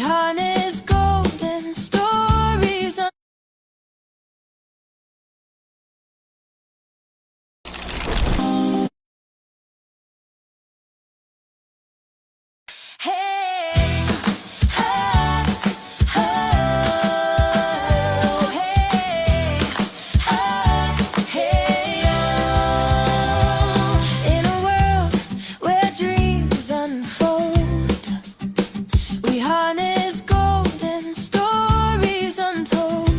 harness golden stories. Hey, oh, oh, hey, oh, hey, oh. In a world where dreams unfold, we harness golden stories untold.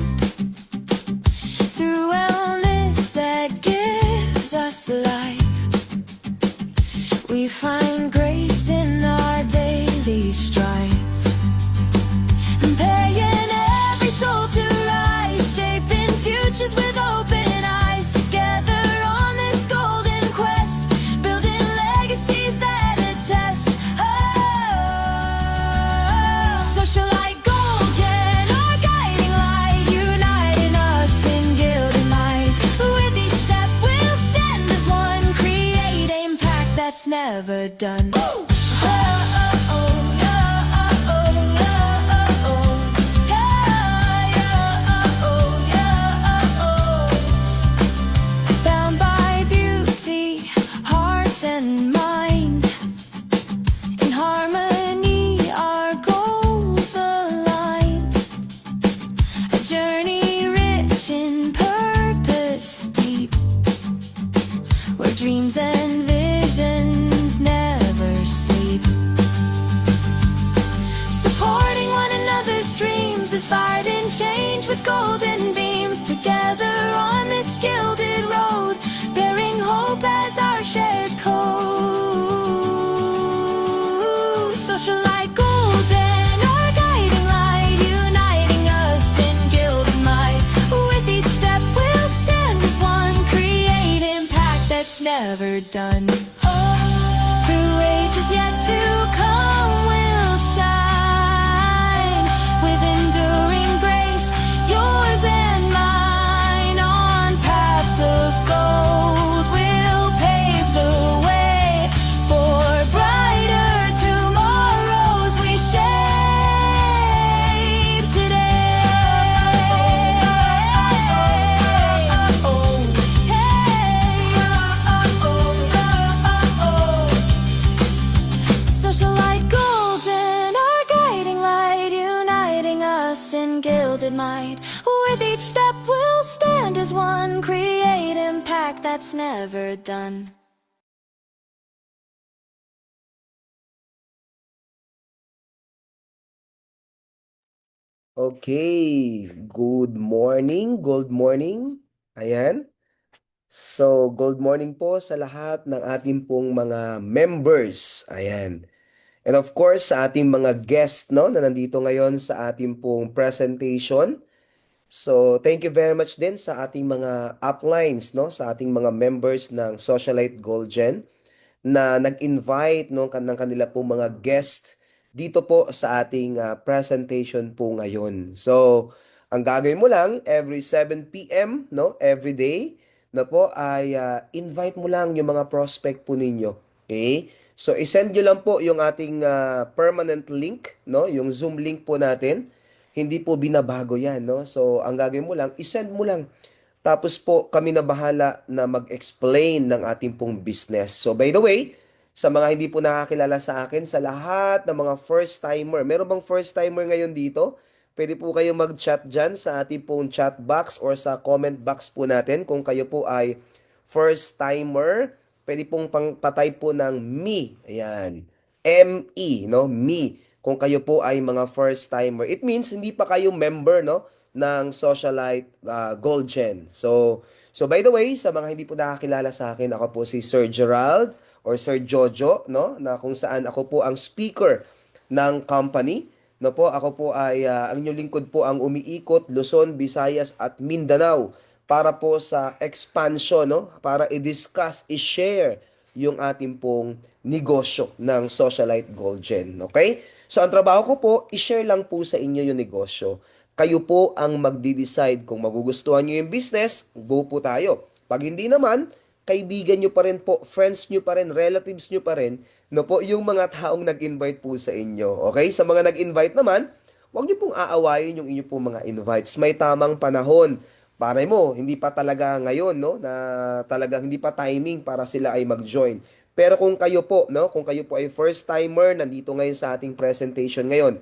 Through wellness that gives us life, we find grace in our daily strife. Paying every soul to rise, shaping futures with open eyes. Together on this golden quest, building legacies that attest. Oh, socialite golden, our guiding light, uniting us in gilded might. With each step we'll stand as one, create impact that's never done. Oh, oh, oh, oh, oh, oh, oh, oh. Yeah, yeah, oh, oh, yeah, oh. Bound by beauty, heart and mind, in harmony our goals align. A journey rich in purpose deep, where dreams and visions never sleep. Supporting one another's dreams, inspired in change with golden beams. Together on this gilded road, bearing hope as our shared code. Socialite golden, our guiding light, uniting us in gilded might. With each step we'll stand as one, create impact that's never done. Oh, through ages yet to come we'll shine, with enduring grace, yours and mine. On paths of gold we'll pave the way for brighter tomorrows we shape today. Oh, hey, oh, oh, oh. Socialite golden, our guiding light, uniting us in gilded might. With each step we'll stand as one, create impact that's never done. Okay, good morning. Ayan. So, good morning po sa lahat ng ating pong mga members. Ayan. And of course, sa ating mga guests, no, na nandito ngayon sa ating pong presentation. So, thank you very much din sa ating mga uplines, no, sa ating mga members ng Socialite Gold Gen na nag-invite no ng kanila pong mga guest dito po sa ating presentation po ngayon. So, ang gagawin mo lang every 7 p.m. no, every day na po ay invite mo lang yung mga prospect po ninyo. Okay? So, isend nyo lang po yung ating permanent link, no, yung Zoom link po natin. Hindi po binabago 'yan, no? So, ang gagawin mo lang, isend mo lang. Tapos po kami na bahala na mag-explain ng ating pong business. So by the way, sa mga hindi po nakakilala sa akin, sa lahat ng mga first timer, meron bang first timer ngayon dito? Pwede po kayong mag-chat dyan sa ating pong chat box or sa comment box po natin kung kayo po ay first timer. Pwede pong patay po ng me. Ayan. M-E, no? Me. Kung kayo po ay mga first timer. It means hindi pa kayo member, no, ng Socialite Gold Gen. So by the way, sa mga hindi po nakakilala sa akin, ako po si Sir Gerald or Sir Jojo, no, na kung saan ako po ang speaker ng company. No po, ako po ay ang inyong lingkod po ang umiikot Luzon, Visayas at Mindanao para po sa expansion, no, para i-discuss, i-share yung ating pong negosyo ng Socialite Gold Gen. Okay? So, ang trabaho ko po, i-share lang po sa inyo yung negosyo. Kayo po ang magdi-decide kung magugustuhan nyo yung business, go po tayo. Pag hindi naman, kaibigan nyo pa rin po, friends nyo pa rin, relatives nyo pa rin, no po, yung mga taong nag-invite po sa inyo. Okay? Sa mga nag-invite naman, huwag niyo pong aawayin yung inyong pong mga invites. May tamang panahon. Para mo, hindi pa talaga ngayon, no, na talagang hindi pa timing para sila ay mag-join. Pero kung kayo po, no, kung kayo po ay first timer, nandito ngayon sa ating presentation ngayon,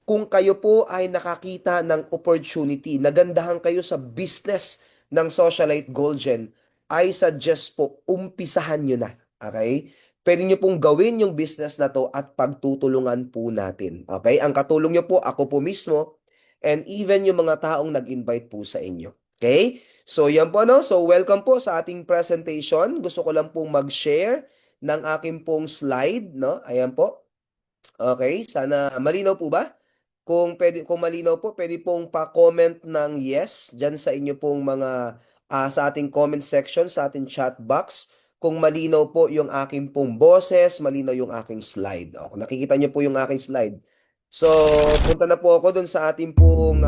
kung kayo po ay nakakita ng opportunity, nagandahan kayo sa business ng Socialite Golden, I suggest po, umpisahan nyo na. Okay? Pwede nyo pong gawin yung business na to at pagtutulungan po natin. Okay? Ang katulong nyo po, ako po mismo, and even yung mga taong nag-invite po sa inyo. Okay? So, yan po, no? So, welcome po sa ating presentation. Gusto ko lang pong mag-share ng aking pong slide, no? Ayan po. Okay, sana malinaw po ba? Kung pwede, kung malinaw po, pwede pong pa-comment ng yes diyan sa inyo pong mga sa ating comment section, sa ating chat box. Kung malinaw po yung aking pong boses, malinaw yung aking slide. O, kung nakikita niyo po yung aking slide. So, punta na po ako dun sa ating pong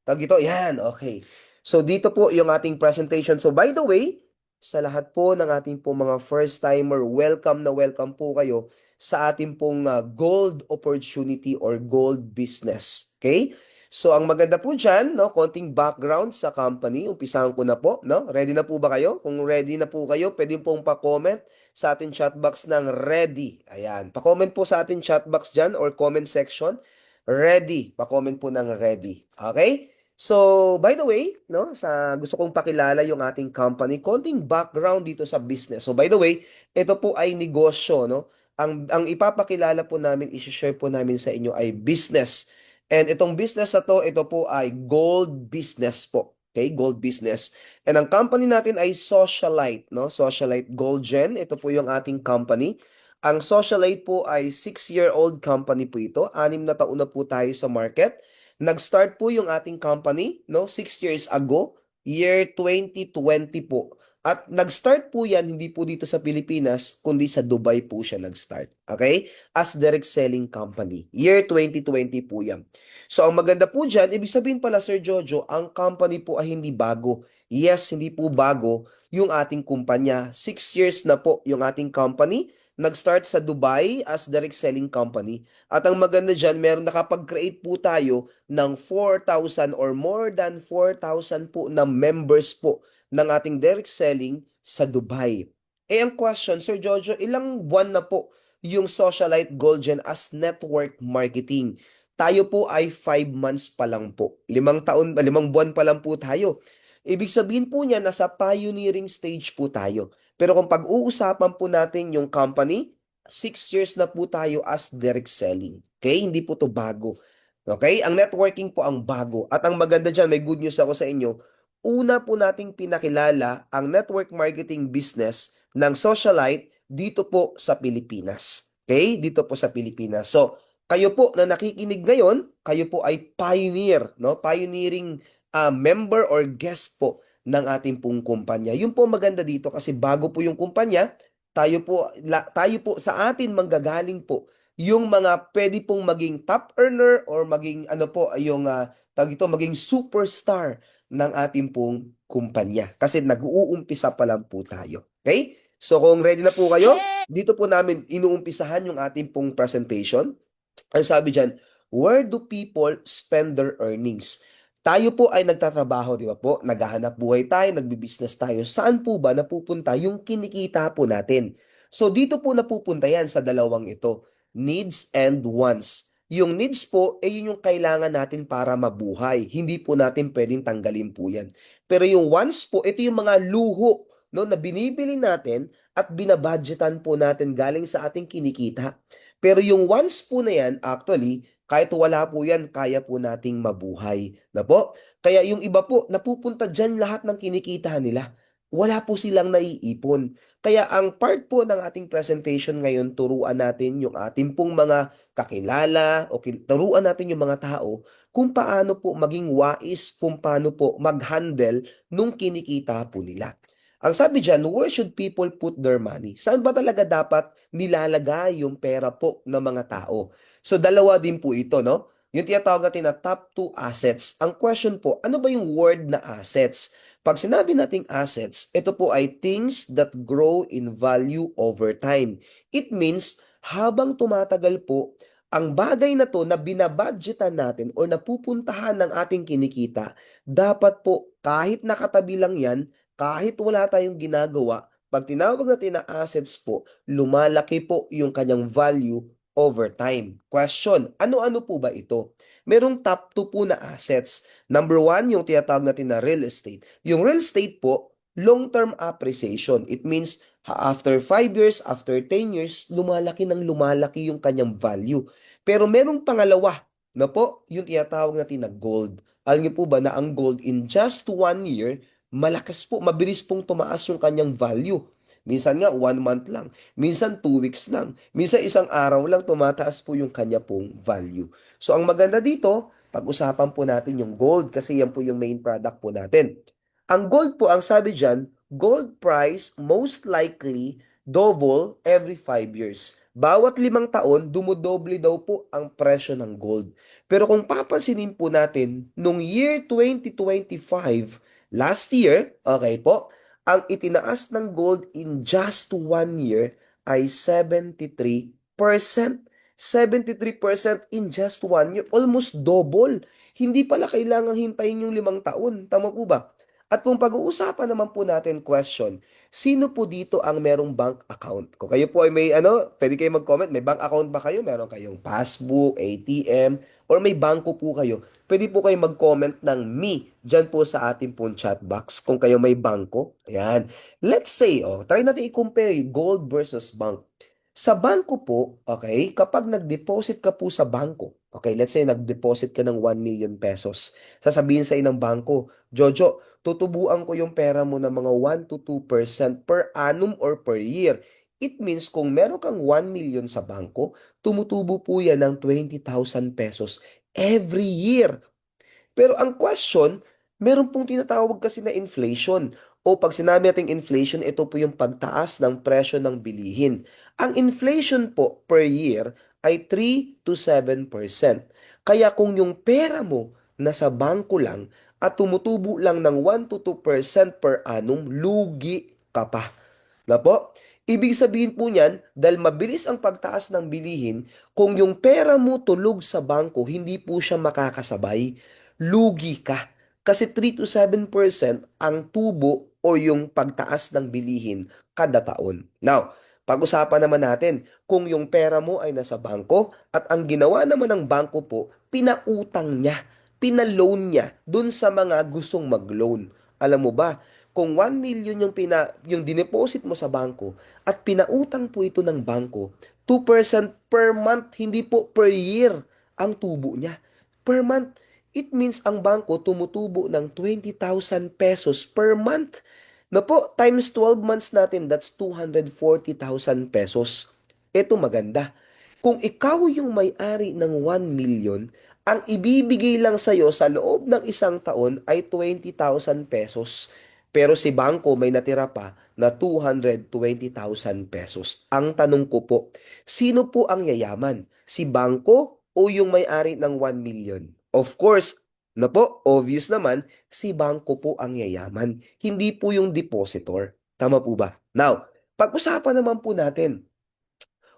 tag ito. Yan, okay. So, dito po yung ating presentation. So, by the way, sa lahat po ng ating pong mga first timer, welcome na welcome po kayo sa ating pong gold opportunity or gold business. Okay? So, ang maganda po dyan, no, konting background sa company. Umpisahan ko na po, no? Ready na po ba kayo? Kung ready na po kayo, pwede pong pa-comment sa ating chat box ng ready. Ayan. Pa-comment po sa ating chat box dyan or comment section. Ready. Pa-comment po ng ready. Okay? So, by the way, no, gusto kong pakilala yung ating company, konting background dito sa business. So, by the way, ito po ay negosyo, no? Ang ipapakilala po namin, i-share po namin sa inyo ay business. And itong business na to, ito po ay gold business po. Okay, gold business. And ang company natin ay Socialite, no? Socialite Gold Gen. Ito po yung ating company. Ang Socialite po ay 6-year-old company po ito. 6 na taon na po tayo sa market. Nag-start po yung ating company, no? 6 years ago, year 2020 po. At nag-start po yan, hindi po dito sa Pilipinas, kundi sa Dubai po siya nag-start. Okay? As direct selling company. Year 2020 po yan. So, ang maganda po dyan, ibig sabihin pala, Sir Jojo, ang company po ay hindi bago. Yes, hindi po bago yung ating kumpanya. 6 years na po yung ating company. Nag-start sa Dubai as direct selling company. At ang maganda dyan, meron nakapag-create po tayo ng 4,000 or more than 4,000 po na members po ng ating direct selling sa Dubai. Eh ang question, Sir Jojo, ilang buwan na po yung Socialite Golden as network marketing? Tayo po ay 5 months pa lang po. 5 buwan pa lang po tayo. Ibig sabihin po niya, nasa pioneering stage po tayo. Pero kung pag-uusapan po natin yung company, 6 years na po tayo as direct selling. Okay? Hindi po to bago. Okay? Ang networking po ang bago. At ang maganda dyan, may good news ako sa inyo. Una po nating pinakilala ang network marketing business ng Socialite dito po sa Pilipinas. Okay? Dito po sa Pilipinas. So, kayo po na nakikinig ngayon, kayo po ay pioneer, no? Pioneering member or guest po ng ating pong kumpanya. Yun po maganda dito kasi bago po yung kumpanya, tayo po sa atin manggagaling po yung mga pwede pong maging top earner or maging ano po yung maging superstar ng ating pong kumpanya. Kasi nag-uumpisa pa lang po tayo. Okay? So kung ready na po kayo, dito po namin inuumpisahan yung ating pong presentation. Ang sabi dyan, where do people spend their earnings? Tayo po ay nagtatrabaho, di ba po? Naghahanap buhay tayo, nagbi-business tayo. Saan po ba napupunta yung kinikita po natin? So dito po napupunta yan sa dalawang ito, needs and wants. Yung needs po, yun yung kailangan natin para mabuhay. Hindi po natin pwedeng tanggalin po yan. Pero yung wants po, ito yung mga luho, no, na binibili natin at binabudgetan po natin galing sa ating kinikita. Pero yung wants po na yan, actually, kahit wala po yan, kaya po nating mabuhay. Na po? Kaya yung iba po, napupunta dyan lahat ng kinikita nila. Wala po silang naiipon. Kaya ang part po ng ating presentation ngayon, turuan natin yung ating pong mga kakilala o turuan natin yung mga tao kung paano po maging wais, kung paano po mag-handle nung kinikita po nila. Ang sabi dyan, where should people put their money? Saan ba talaga dapat nilalagay yung pera po ng mga tao? So, dalawa din po ito, no? Yung tinatawag natin na top 2 assets. Ang question po, ano ba yung word na assets? Pag sinabi nating assets, ito po ay things that grow in value over time. It means, habang tumatagal po, ang bagay na to na binabudgetan natin o napupuntahan ng ating kinikita, dapat po kahit nakatabi lang yan, kahit wala tayong ginagawa, pag tinawag natin na assets po, lumalaki po yung kanyang value over time. Question, ano-ano po ba ito? Merong top 2 po na assets. Number 1, yung tinatawag natin na real estate. Yung real estate po, long-term appreciation. It means after 5 years, after 10 years, lumalaki ng lumalaki yung kanyang value. Pero merong pangalawa na po, yung tinatawag natin na gold. Alam niyo po ba na ang gold in just 1 year, malakas po, mabilis pong tumaas yung kanyang value. Minsan nga 1 month lang, minsan 2 weeks lang, minsan isang araw lang tumataas po yung kanya pong value. So ang maganda dito, pag-usapan po natin yung gold kasi yan po yung main product po natin. Ang gold po, ang sabi dyan, gold price most likely double every 5 years. Bawat 5 taon, dumodoble daw po ang presyo ng gold. Pero kung papansinin po natin, nung year 2025, last year, okay po, ang itinaas ng gold in just 1 year ay 73%. 73% in just 1 year, almost double. Hindi pala kailangang hintayin yung 5 taon. Tama po ba? At kung pag-uusapan naman po natin question, sino po dito ang merong bank account? Kung kayo po ay may pwede kayo mag-comment, may bank account ba kayo? Meron kayong passbook, ATM, or may bangko po kayo? Pwede po kayo mag-comment ng me dyan po sa ating pong chat box kung kayo may bangko. Ayan. Let's say, try natin i-compare gold versus bank. Sa bangko po, okay, kapag nag-deposit ka po sa bangko, okay, let's say nag-deposit ka ng 1 million pesos, sasabihin sa ng bangko, Jojo, tutubuan ko yung pera mo ng mga 1 to 2% per annum or per year. It means kung meron kang 1 million sa bangko, tumutubo po yan ng 20,000 pesos every year. Pero ang question, meron pong tinatawag kasi na inflation. O pag sinabi nating inflation, ito po yung pagtaas ng presyo ng bilihin. Ang inflation po per year ay 3 to 7%. Kaya kung yung pera mo nasa bangko lang at tumutubo lang ng 1 to 2% per annum, lugi ka pa. Na po? Ibig sabihin po niyan, dahil mabilis ang pagtaas ng bilihin, kung yung pera mo tulog sa bangko, hindi po siya makakasabay, lugi ka. Kasi 3 to 7% ang tubo o yung pagtaas ng bilihin kada taon. Now, pag-usapan naman natin, kung yung pera mo ay nasa bangko at ang ginawa naman ng bangko po, pinautang niya, pinaloan niya dun sa mga gustong mag-loan. Alam mo ba, kung 1 million yung dineposit mo sa bangko at pinautang po ito ng bangko, 2% per month, hindi po per year ang tubo niya. Per month, it means ang bangko tumutubo ng 20,000 pesos per month. Na po, times 12 months natin, that's 240,000 pesos. Ito maganda. Kung ikaw yung may-ari ng 1 million, ang ibibigay lang sa'yo sa loob ng isang taon ay 20,000 pesos. Pero si bangko may natira pa na 220,000 pesos. Ang tanong ko po, sino po ang yayaman? Si bangko o yung may-ari ng 1 million? Of course, na po, obvious naman, si bangko po ang yayaman. Hindi po yung depositor. Tama po ba? Now, pag-usapan naman po natin,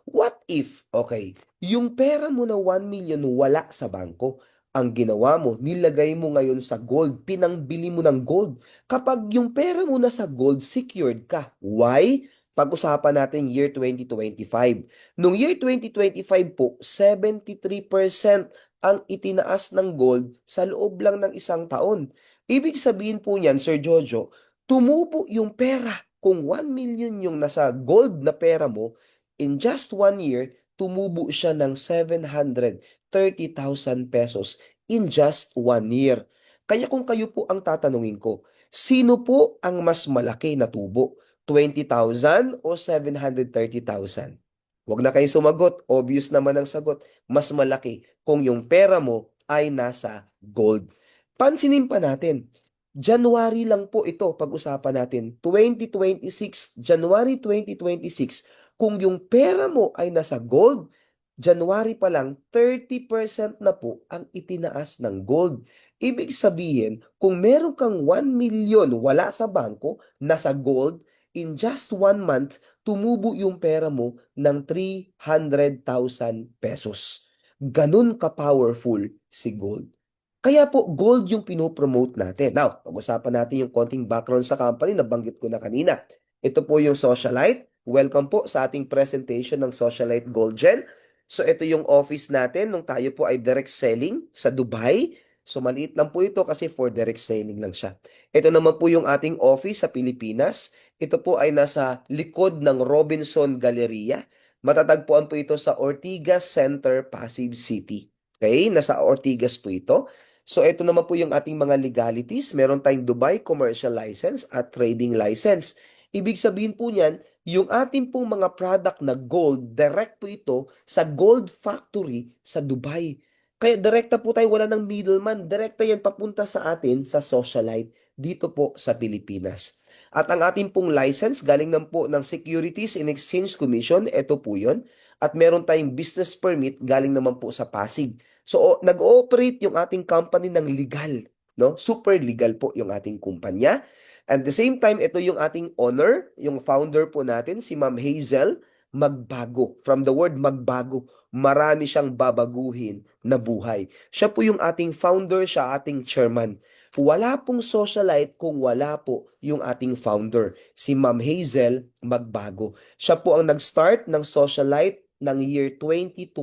what if, okay, yung pera mo na 1 million wala sa bangko, ang ginawa mo, nilagay mo ngayon sa gold, pinangbili mo ng gold. Kapag yung pera mo na sa gold, secured ka. Why? Pag-usapan natin year 2025. Noong year 2025 po, 73% ang itinaas ng gold sa loob lang ng isang taon. Ibig sabihin po niyan, Sir Jojo, tumubo yung pera. Kung 1 million yung nasa gold na pera mo, in just 1 year, tumubo siya ng 730,000 pesos in just 1 year. Kaya kung kayo po ang tatanungin ko, sino po ang mas malaki na tubo? 20,000 o 730,000? Huwag na kayong sumagot. Obvious naman ang sagot. Mas malaki kung yung pera mo ay nasa gold. Pansinin pa natin, January lang po ito, pag-usapan natin, 2026, January 2026, kung yung pera mo ay nasa gold, January pa lang, 30% na po ang itinaas ng gold. Ibig sabihin, kung meron kang 1 million wala sa bangko, nasa gold, in just 1 month, tumubo yung pera mo ng 300,000 pesos. Ganun ka-powerful si gold. Kaya po, gold yung pinopromote natin. Now, pag-usapan natin yung konting background sa company, nabanggit ko na kanina. Ito po yung Socialite. Welcome po sa ating presentation ng Socialite Gold Gen. So, ito yung office natin nung tayo po ay direct selling sa Dubai. So, maliit lang po ito kasi for direct selling lang siya. Ito naman po yung ating office sa Pilipinas. Ito po ay nasa likod ng Robinson Galleria. Matatagpuan po ito sa Ortigas Center, Pasig City. Okay, nasa Ortigas po ito. So, ito naman po yung ating mga legalities. Meron tayong Dubai Commercial License at Trading License. Ibig sabihin po niyan, yung ating pong mga product na gold, direct po ito sa gold factory sa Dubai. Kaya direkta po tayo, wala ng middleman. Direkta yan papunta sa atin sa Socialite dito po sa Pilipinas. At ang ating pong license, galing na po ng Securities and Exchange Commission, ito po yun. At meron tayong business permit, galing naman po sa Pasig. So, nag-ooperate yung ating company ng legal, no? Super legal po yung ating kumpanya. At the same time, ito yung ating owner, yung founder po natin, si Ma'am Hazel Magbago. From the word magbago, marami siyang babaguhin na buhay. Siya po yung ating founder, siya ating chairman. Wala pong socialite kung wala po yung ating founder, si Ma'am Hazel Magbago. Siya po ang nag-start ng socialite ng year 2020.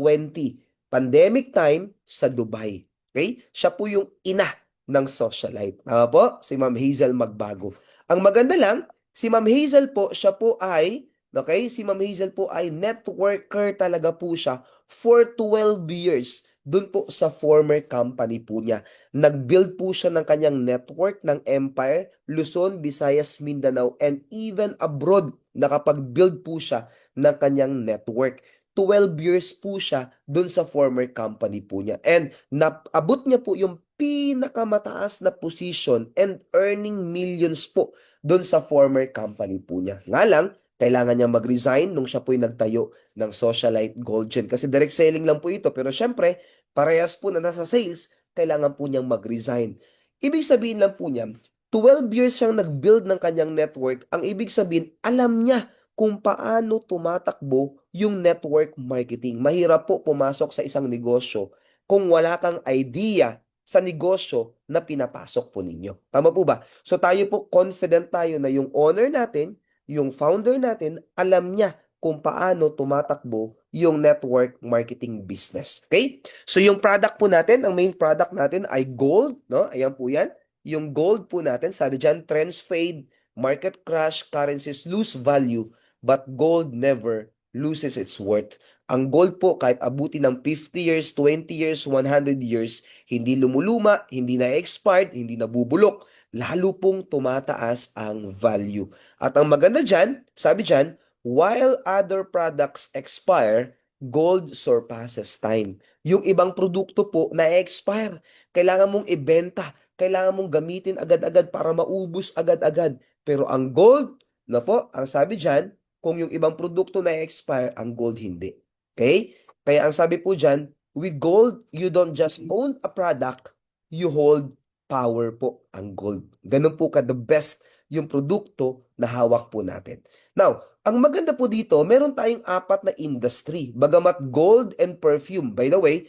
Pandemic time sa Dubai. Okay? Siya po yung ina ng socialite. Tama po? Si Ma'am Hazel Magbago. Ang maganda lang, si Ma'am Hazel po, siya po ay, okay? Si Ma'am Hazel po ay networker talaga po siya for 12 years dun po sa former company po niya. Nag-build po siya ng kanyang network ng Empire, Luzon, Visayas, Mindanao, and even abroad, nakapag-build po siya ng kanyang network. 12 years po siya dun sa former company po niya. And naabot niya po yung pinakamataas na position and earning millions po dun sa former company po niya. Nga lang, kailangan niya mag-resign nung siya po'y nagtayo ng Socialite Gold Gen. Kasi direct selling lang po ito. Pero syempre, parehas po na nasa sales, kailangan po niyang mag-resign. Ibig sabihin lang po niya, 12 years siyang nag-build ng kanyang network. Ang ibig sabihin, alam niya kung paano tumatakbo yung network marketing. Mahirap po pumasok sa isang negosyo kung wala kang idea sa negosyo na pinapasok po ninyo. Tama po ba? So tayo po, confident tayo na yung owner natin, yung founder natin, alam niya kung paano tumatakbo yung network marketing business. Okay? So yung product po natin, ang main product natin ay gold, no? Ayan po yan. Yung gold po natin, sabi dyan, trends fade, market crash, currencies lose value, but gold never loses its worth. Ang gold po, kahit abuti ng 50 years, 20 years, 100 years, hindi lumuluma, hindi na-expired, hindi nabubulok. Lalo pong tumataas ang value. At ang maganda dyan, sabi dyan, while other products expire, gold surpasses time. Yung ibang produkto po na-expire. Kailangan mong ibenta. Kailangan mong gamitin agad-agad para maubos agad-agad. Pero ang gold, na po, ang sabi dyan, kung yung ibang produkto na-expire, ang gold hindi. Okay? Kaya ang sabi po dyan, with gold, you don't just own a product, you hold power po ang gold. Ganun po ka the best yung produkto na hawak po natin. Now, ang maganda po dito, meron tayong apat na industry. Bagamat gold and perfume. By the way,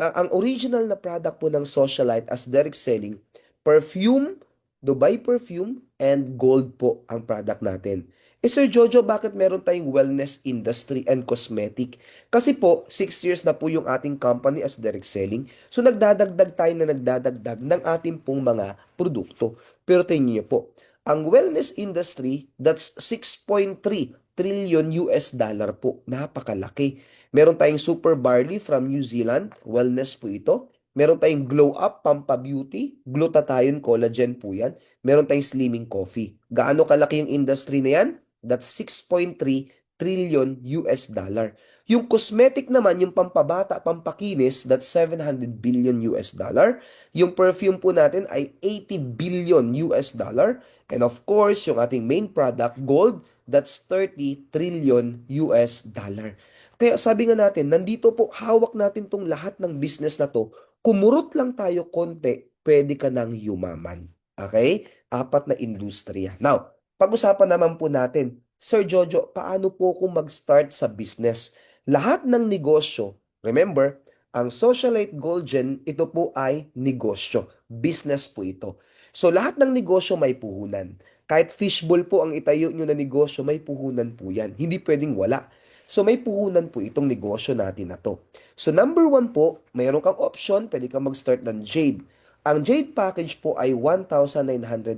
ang original na product po ng Socialite as direct selling, perfume, Dubai perfume, and gold po ang product natin. Sir Jojo, bakit meron tayong wellness industry and cosmetic? Kasi po, 6 years na po yung ating company as direct selling. So, nagdadagdag tayo na nagdadagdag ng ating pong mga produkto. Pero tingnan niyo po, ang wellness industry, that's 6.3 trillion US dollar po. Napakalaki. Meron tayong Super Barley from New Zealand. Wellness po ito. Meron tayong Glow Up, Pampa Beauty. Glutathione, collagen po yan. Meron tayong Slimming Coffee. Gaano kalaki yung industry na yan? That's 6.3 trillion US dollar. Yung cosmetic naman, yung pampabata, pampakinis, that's 700 billion US dollar. Yung perfume po natin ay 80 billion US dollar. And of course, yung ating main product, gold, that's 30 trillion US dollar. Kaya sabi nga natin, nandito po, hawak natin tong lahat ng business na to. Kumurot lang tayo konti, pwede ka nang yumaman. Okay? Apat na industriya. Now, pag-usapan naman po natin, Sir Jojo, paano po kung mag-start sa business? Lahat ng negosyo, remember, Ang socialite gold dyan, ito po ay negosyo. Business po ito. So lahat ng negosyo may puhunan. Kahit fishbowl po ang itayo nyo na negosyo, may puhunan po yan. Hindi pwedeng wala. So may puhunan po itong negosyo natin na to. So number one po, mayroon kang option, pwede kang mag-start ng Jade. Ang Jade package po ay 1,999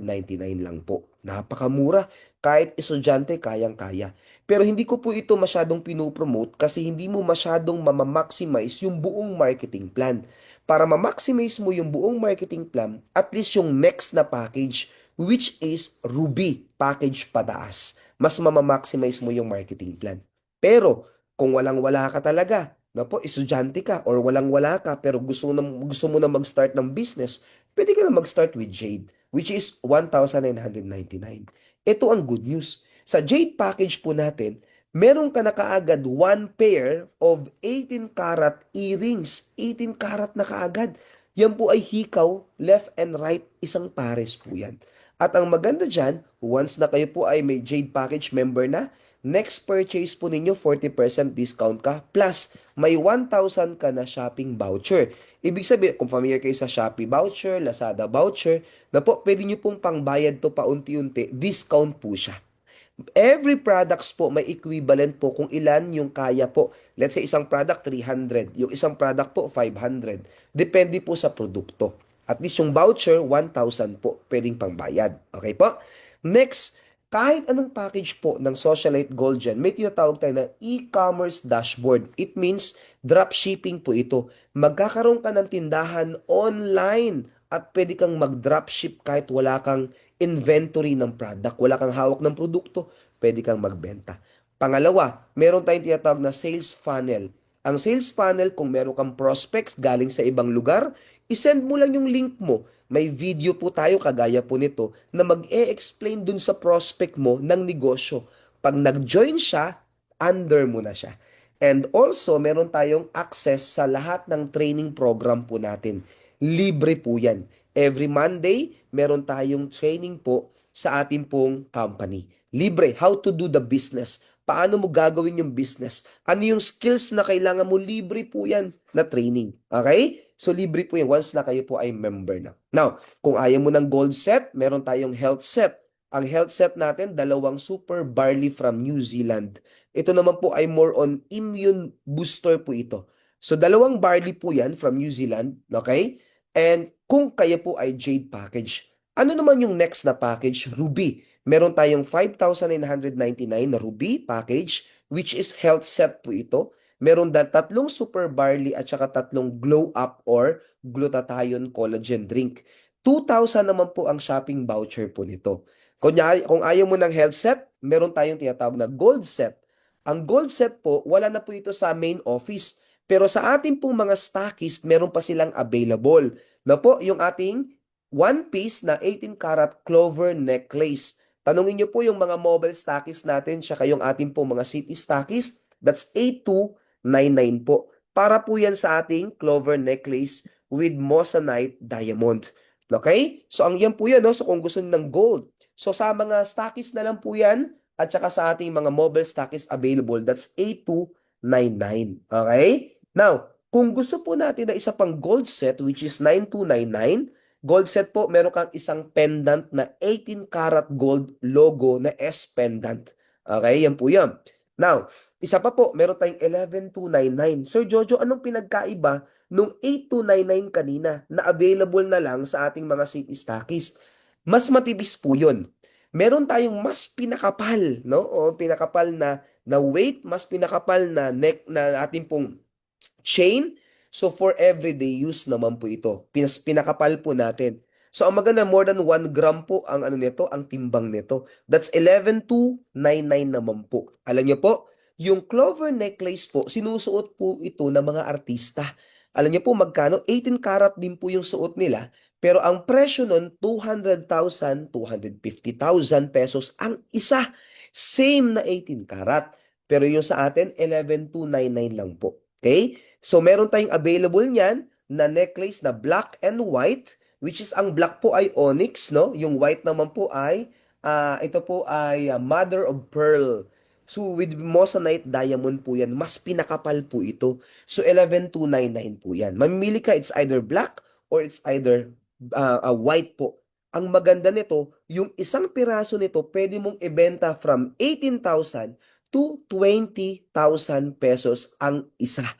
lang po. Napakamura. Kahit estudyante, kayang-kaya. Pero hindi ko po ito masyadong pinopromote kasi hindi mo masyadong mamamaximize yung buong marketing plan. Para ma-maximize mo yung buong marketing plan, at least yung next na package, which is Ruby package pataas. Mas mamamaximize mo yung marketing plan. Pero, kung walang-wala ka talaga, na po, estudyante ka or walang-wala ka pero gusto mo na mag-start ng business, pwede ka na mag-start with Jade, which is 1,999. Ito ang good news. Sa Jade package po natin, meron ka na kaagad one pair of 18 karat earrings. 18 karat na kaagad. Yan po ay hikaw, left and right, isang pares po yan. At ang maganda dyan, once na kayo po ay may Jade package member na, next purchase po ninyo, 40% discount ka, plus may 1,000 ka na shopping voucher. Ibig sabihin, kung familiar kayo sa Shopee voucher, Lazada voucher, na po, pwede nyo pong pangbayad to paunti-unti, discount po siya. Every products po may equivalent po kung ilan yung kaya po. Let's say isang product 300, yung isang product po 500. Depende po sa produkto. At least yung voucher 1,000 po pwedeng pangbayad. Okay po? Next, kahit anong package po ng Socialite Gold dyan, may tinatawag tayo na e-commerce dashboard. It means dropshipping po ito. Magkakaroon ka ng tindahan online at pwede kang mag-dropship kahit wala kang inventory ng product, wala kang hawak ng produkto, pwede kang magbenta. Pangalawa, meron tayong tinatawag na sales funnel. Ang sales funnel, kung meron kang prospects galing sa ibang lugar, isend mo lang yung link mo. May video po tayo kagaya po nito na mag-e-explain dun sa prospect mo ng negosyo. Pag nag-join siya, under mo na siya. And also, meron tayong access sa lahat ng training program po natin. Libre po yan. Every Monday, meron tayong training po sa ating pong company. Libre, how to do the business. Paano mo gagawin yung business? Ano yung skills na kailangan mo? Libre po yan na training. Okay? So, libre po yan once na kayo po ay member na. Now, kung ayaw mo ng gold set, meron tayong health set. Ang health set natin, dalawang super barley from New Zealand. Ito naman po ay more on immune booster po ito. So, dalawang barley po yan from New Zealand. Okay? And kung kayo po ay Jade package, ano naman yung next na package? Ruby. Meron tayong 5,999 na Ruby package, which is health set po ito. Meron tatlong super barley at saka tatlong glow up or glutathione collagen drink. 2,000 naman po ang shopping voucher po nito. Kung ayaw mo ng health set, meron tayong tinatawag na gold set. Ang gold set po, wala na po ito sa main office. Pero sa ating pong mga stockist, meron pa silang available. Na po, yung ating one piece na 18 karat clover necklace. Tanungin nyo po yung mga mobile stockist natin, tsaka yung ating pong mga city stockist, that's 8299 po. Para po yan sa ating clover necklace with moissanite diamond. Okay? So, ang yan po yan, no? So, kung gusto nyo ng gold. So, sa mga stockist na lang po yan, at saka sa ating mga mobile stockist available, that's 8299. Okay? Now, kung gusto po natin na isa pang gold set, which is 9299, gold set po, meron kang isang pendant na 18 karat gold logo na S pendant. Okay, yan po yan. Now, isa pa po, meron tayong 11299. Sir Jojo, anong pinagkaiba nung 8299 kanina na available na lang sa ating mga city stockist? Mas matibis po yun. Meron tayong mas pinakapal, no? O pinakapal na weight, mas pinakapal na neck na ating pong chain. So, for everyday use naman po ito. Pinakapal po natin. So, ang maganda, more than 1 gram po ang ano nito, ang timbang nito. That's 11,299 naman po. Alam niyo po, yung clover necklace po, sinusuot po ito ng mga artista. Alam niyo po magkano? 18 karat din po yung suot nila. Pero ang presyo nun, 200,000, 250,000 pesos ang isa. Same na 18 karat. Pero yung sa atin, 11,299 lang po. Okay? So, meron tayong available niyan na necklace na black and white, which is ang black po ay onyx, no? Yung white naman po ay, ito po ay mother of pearl. So with Moissanite diamond po yan, mas pinakapal po ito. So 11,299 po yan. Mamimili ka, it's either black or it's either white po. Ang maganda nito, yung isang piraso nito, pwede mong ibenta from 18,000 to 20,000 pesos ang isa.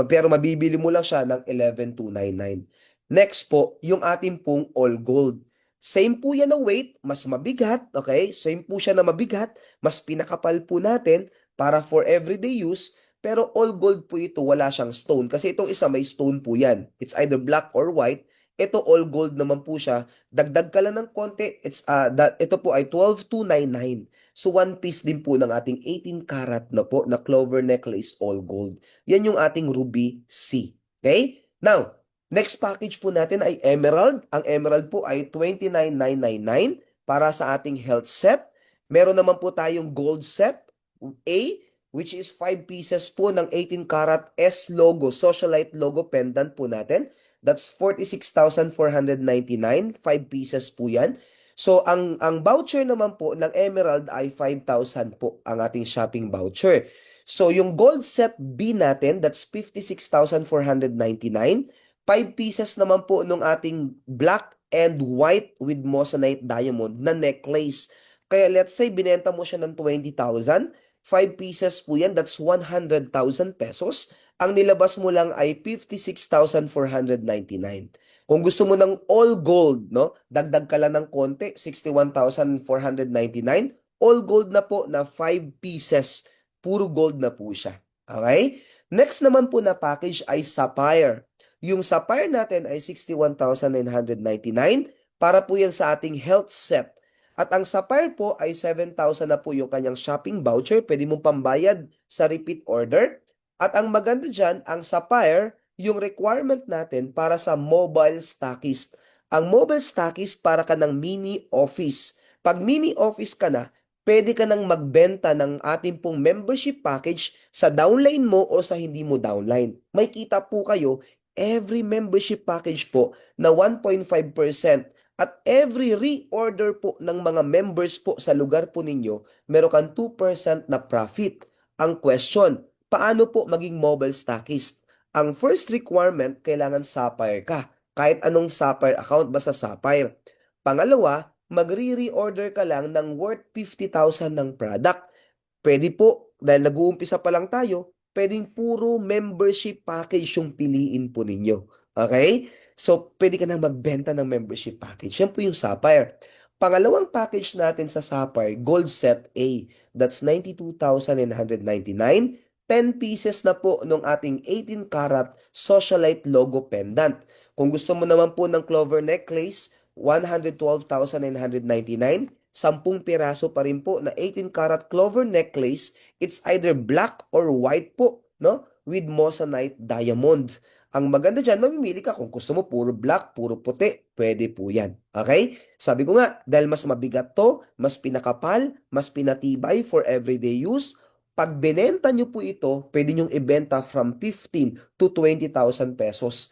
Pero mabibili mo lang siya ng 11,299. Next po, yung ating pong all gold. Same po yan na weight, mas mabigat, okay? Same po siya na mabigat, mas pinakapal po natin para for everyday use, pero all gold po ito, wala siyang stone. Kasi itong isa may stone po yan. It's either black or white. Ito all gold naman po siya. Dagdag ka lang ng konti, ito po ay 12,299. So one piece din po ng ating 18 karat na po na clover necklace all gold. Yan yung ating Ruby C. Okay? Now, next package po natin ay emerald. Ang emerald po ay 29,999 para sa ating health set. Meron naman po tayong gold set A, which is 5 pieces po ng 18 karat S logo, socialite logo pendant po natin. That's 46,499, 5 pieces po yan. So, ang voucher naman po ng emerald ay 5,000 po ang ating shopping voucher. So, yung gold set B natin, that's 56,499. 5 pieces naman po nung ating black and white with moissanite diamond na necklace. Kaya let's say, binenta mo siya ng 20,000. 5 pieces po yan, that's 100,000 pesos. Ang nilabas mo lang ay 56,499. Kung gusto mo ng all gold, no? Dagdag ka lang ng konti, 61,499. All gold na po na 5 pieces. Puro gold na po siya. Okay? Next naman po na package ay sapphire. Yung sapphire natin ay 61,999 para po yan sa ating health set. At ang sapphire po ay 7,000 na po yung kanyang shopping voucher. Pwede mong pambayad sa repeat order. At ang maganda dyan, ang sapphire, yung requirement natin para sa mobile stockist. Ang mobile stockist para ka ng mini office. Pag mini office ka na, pwede ka nang magbenta ng ating pong membership package sa downline mo o sa hindi mo downline. May kita po kayo, every membership package po na 1.5%. At every reorder po ng mga members po sa lugar po ninyo, meron kang 2% na profit. Ang question, paano po maging mobile stockist? Ang first requirement, kailangan sapphire ka. Kahit anong sapphire account, basta sapphire. Pangalawa, magre-reorder ka lang ng worth 50,000 ng product. Pwede po, dahil nag-uumpisa pa lang tayo, pwedeng puro membership package yung piliin po ninyo. Okay? So, pwede ka na magbenta ng membership package. Yan po yung sapphire. Pangalawang package natin sa sapphire, gold set A. That's 92,999. 10 pieces na po nung ating 18 karat socialite logo pendant. Kung gusto mo naman po ng clover necklace, 112,999. 10 piraso pa rin po na 18 karat clover necklace. It's either black or white po, no? With moissanite diamond. Ang maganda dyan, mamimili ka kung gusto mo puro black, puro puti, pwede po yan. Okay? Sabi ko nga, dahil mas mabigat to, mas pinakapal, mas pinatibay for everyday use, pag binenta nyo po ito, pwede nyong ibenta from 15 to 20,000 pesos.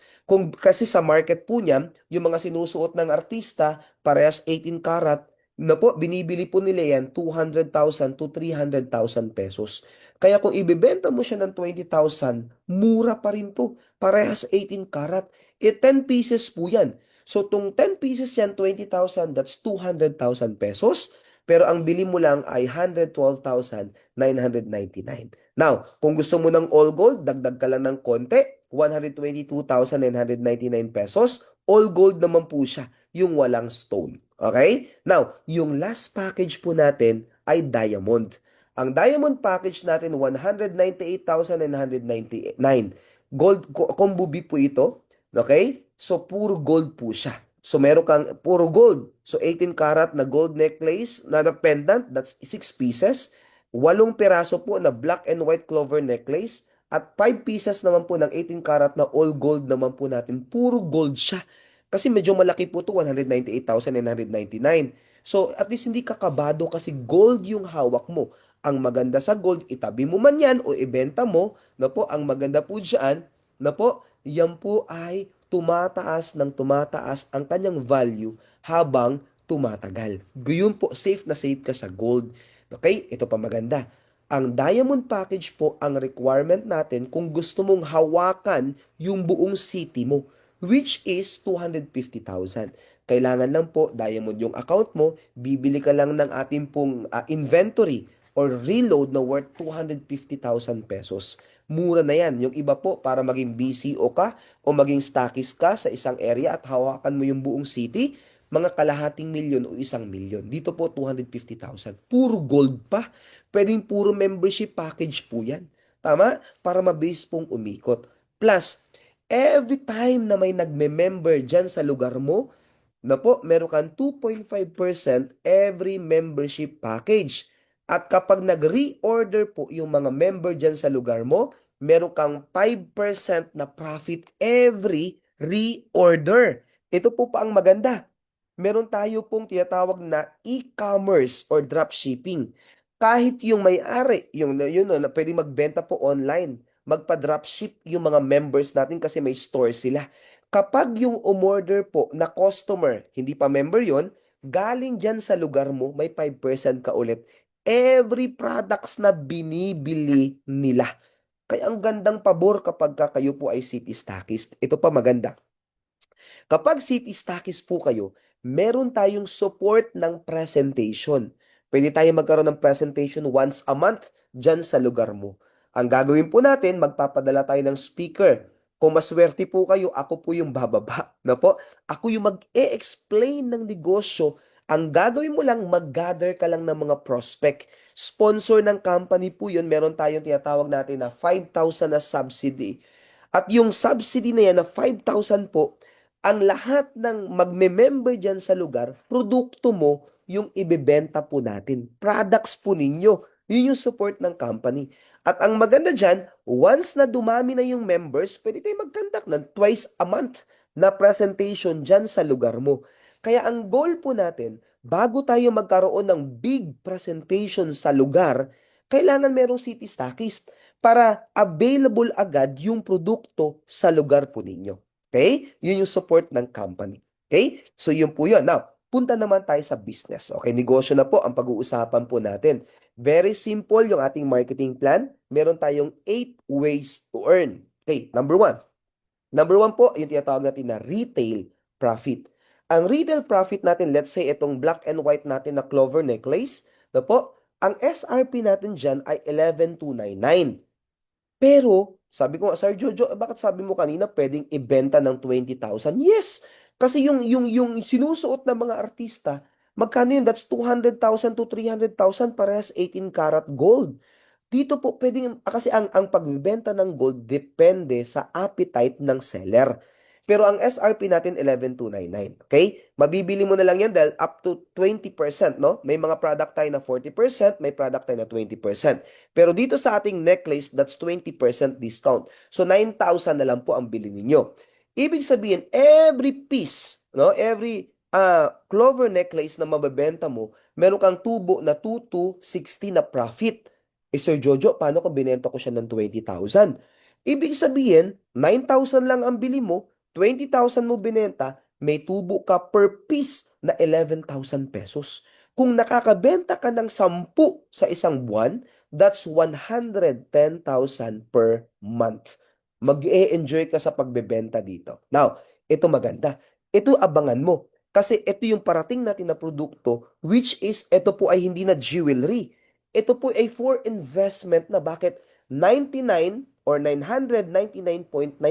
Kasi sa market po niya, yung mga sinusuot ng artista, parehas 18 karat, na po, binibili po nila yan 200,000 to 300,000 pesos. Kaya kung ibebenta mo siya ng 20,000, mura pa rin to. Parehas 18 karat. 10 pieces po yan. So, itong 10 pieces yan, 20,000, that's 200,000 pesos. Pero ang bili mo lang ay 112,999. Now, kung gusto mo ng all gold, dagdag ka lang ng konti, 122,999 pesos. All gold naman po siya, yung walang stone. Okay? Now, yung last package po natin ay diamond. Ang diamond package natin, 198,999. Gold, combo B po ito. Okay? So, puro gold po siya. So, meron kang puro gold. So, 18 karat na gold necklace na pendant, that's 6 pieces. 8 piraso po na black and white clover necklace. At 5 pieces naman po ng 18 karat na all gold naman po natin. Puro gold siya. Kasi medyo malaki po ito, 198,999. So, at least hindi kakabado kasi gold yung hawak mo. Ang maganda sa gold, itabi mo man yan o ibenta mo, na po, ang maganda po dyan, na po, yan po ay tumataas ng tumataas ang kanyang value habang tumatagal. Gayun po, safe na safe ka sa gold. Okay? Ito pa maganda. Ang diamond package po, ang requirement natin kung gusto mong hawakan yung buong city mo, which is 250,000. Kailangan lang po, diamond yung account mo, bibili ka lang ng ating pong inventory or reload na worth 250,000 pesos. Mura na yan. Yung iba po, para maging BCO ka o maging stockist ka sa isang area at hawakan mo yung buong city, mga kalahating milyon o 1 milyon. Dito po, 250,000. Puro gold pa. Pwedeng puro membership package po yan. Tama? Para mabilis pong umikot. Plus, every time na may nagme-member dyan sa lugar mo, na po, meron kang 2.5% every membership package. At kapag nag-reorder po yung mga member dyan sa lugar mo, meron kang 5% na profit every reorder. Ito po pa ang maganda. Meron tayo pong tinatawag na e-commerce or dropshipping. Kahit yung may-ari, yun, na pwede magbenta po online, magpa-dropship yung mga members natin kasi may store sila. Kapag yung umorder po na customer, hindi pa member yon, galing dyan sa lugar mo, may 5% ka ulit. Every products na binibili nila. Kaya ang gandang pabor kapag kayo po ay city stockist. Ito pa maganda. Kapag city stockist po kayo, meron tayong support ng presentation. Pwede tayo magkaroon ng presentation once a month dyan sa lugar mo. Ang gagawin po natin, magpapadala tayo ng speaker. Kung maswerte po kayo, ako po yung bababa. Na po? Ako yung mag-e-explain ng negosyo. Ang gagawin mo lang, mag-gather ka lang ng mga prospect. Sponsor ng company po yun, meron tayong tinatawag natin na 5,000 na subsidy. At yung subsidy na yan na 5,000 po, ang lahat ng magme-member dyan sa lugar, produkto mo yung ibebenta po natin. Products po ninyo. Yun yung support ng company. At ang maganda dyan, once na dumami na yung members, pwede tayo mag-conduct ng twice a month na presentation dyan sa lugar mo. Kaya ang goal po natin, bago tayo magkaroon ng big presentation sa lugar, kailangan merong city stockist para available agad yung produkto sa lugar po ninyo. Okay? Yun yung support ng company. Okay? So, yun po yun. Now, punta naman tayo sa business. Okay, negosyo na po ang pag-uusapan po natin. Very simple yung ating marketing plan. Meron tayong 8 ways to earn. Okay, number 1. Number 1 po, yung tinatawag natin na retail profit. Ang retail profit natin, let's say itong black and white natin na clover necklace, na po, ang SRP natin dyan ay 11,299. Pero, sabi ko nga, Sir Jojo, bakit sabi mo kanina pwedeng ibenta ng 20,000? Yes! Kasi yung sinusuot ng mga artista, magkano yun? That's 200,000 to 300,000 parehas 18 karat gold. Dito po pwedeng, kasi ang pagbibenta ng gold depende sa appetite ng seller. Pero ang SRP natin 11,299. Okay? Mabibili mo na lang yan dahil up to 20%, no? May mga product tayo na 40%, may product tayo na 20%. Pero dito sa ating necklace, that's 20% discount. So 9,000 na lang po ang bili ninyo. Ibig sabihin, every piece, no? Every clover necklace na mabebenta mo, meron kang tubo na 2 to 60 na profit. Sir Jojo, paano kung binenta ko siya ng 20,000? Ibig sabihin, 9,000 lang ang bili mo, 20,000 mo binenta, may tubo ka per piece na 11,000 pesos. Kung nakakabenta ka ng 10 sa isang buwan, that's 110,000 per month. Mag-e-enjoy ka sa pagbebenta dito. Now, ito maganda. Ito abangan mo. Kasi ito yung parating natin na produkto, which is, ito po ay hindi na jewelry. Ito po ay for investment na bakit 99 or 999.9%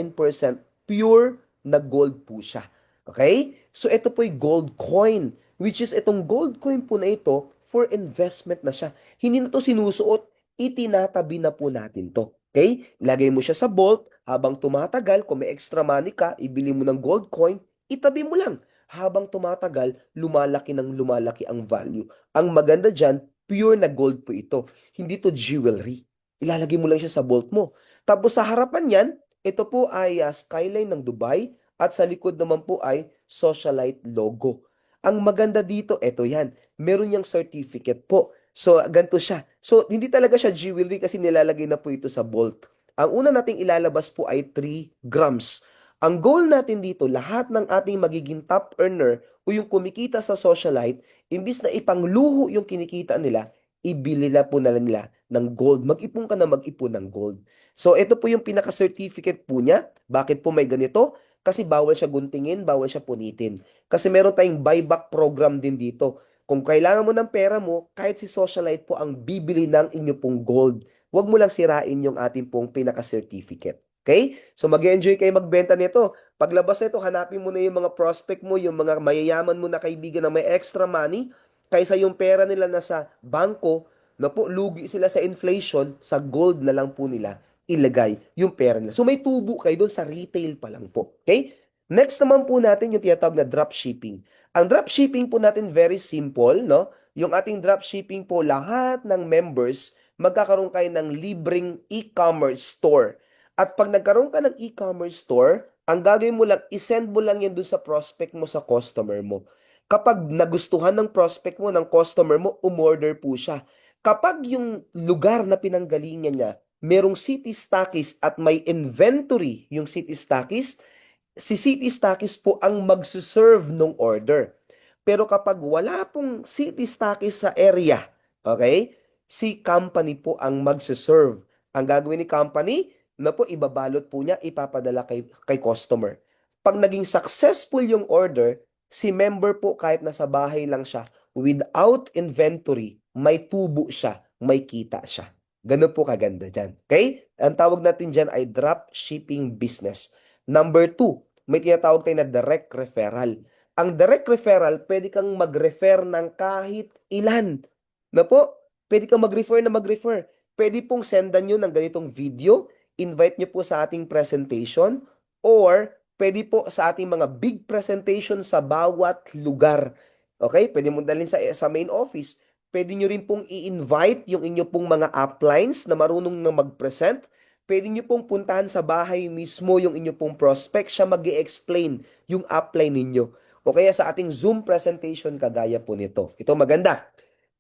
pure na gold po siya. Okay? So, ito po yung gold coin, which is itong gold coin po na ito, for investment na siya. Hindi na to sinusuot, itinatabi na po natin to. Okay? Lagay mo siya sa vault, habang tumatagal, kung may extra money ka, ibili mo ng gold coin, itabi mo lang. Habang tumatagal, lumalaki ng lumalaki ang value. Ang maganda dyan, pure na gold po ito. Hindi to jewelry. Ilalagay mo lang siya sa vault mo. Tapos sa harapan niyan, ito po ay skyline ng Dubai at sa likod naman po ay socialite logo. Ang maganda dito, ito yan. Meron niyang certificate po. So, ganito siya. So, hindi talaga siya jewelry kasi nilalagay na po ito sa vault. Ang una nating ilalabas po ay 3 grams. Ang goal natin dito, lahat ng ating magiging top earner o yung kumikita sa socialite, imbis na ipangluho yung kinikita nila, ibili na po nila ng gold. Mag-ipon ka na mag-ipon ng gold. So, ito po yung pinaka-certificate po niya. Bakit po may ganito? Kasi bawal siya guntingin, bawal siya punitin. Kasi meron tayong buyback program din dito. Kung kailangan mo ng pera mo, kahit si Socialite po ang bibili ng inyo pong gold. Huwag mo lang sirain yung ating pong pinaka-certificate. Okay? So, mag-enjoy kayo magbenta nito. Paglabas nito, hanapin mo na yung mga prospect mo, yung mga mayayaman mo na kaibigan na may extra money, kaysa yung pera nila nasa bangko, na po, lugi sila sa inflation, sa gold na lang po nila ilagay yung pera nila. So may tubo kayo doon sa retail pa lang po. Okay? Next naman po natin yung tinatawag na dropshipping. Ang dropshipping po natin very simple, no? Yung ating dropshipping po, lahat ng members, magkakaroon kayo ng libreng e-commerce store. At pag nagkaroon ka ng e-commerce store, ang gagawin mo lang, isend mo lang yan doon sa prospect mo, sa customer mo. Kapag nagustuhan ng prospect mo, ng customer mo, umorder po siya. Kapag yung lugar na pinanggalingan niya, merong city stockist at may inventory yung city stockist, si city stockist po ang magsuserve ng order. Pero kapag wala pong city stockist sa area, okay, si company po ang magsuserve. Ang gagawin ni company, na po ibabalot po niya, ipapadala kay customer. Pag naging successful yung order, si member po kahit nasa bahay lang siya, without inventory, may tubo siya, may kita siya. Ganun po kaganda dyan. Okay? Ang tawag natin dyan ay drop shipping business. Number 2, may tinatawag tayo na direct referral. Ang direct referral, pwede kang mag-refer ng kahit ilan. Na po, pwede kang mag-refer na mag-refer. Pwede pong sendan nyo ng ganitong video, invite nyo po sa ating presentation, or pwede po sa ating mga big presentation sa bawat lugar. Okay? Pwede mo dalhin sa main office. Pwede nyo rin pong i-invite yung inyo pong mga uplines na marunong na mag-present. Pwede nyo pong puntahan sa bahay mismo yung inyo pong prospect. Siya mag-i-explain yung upline ninyo. O kaya sa ating Zoom presentation kagaya po nito. Ito maganda.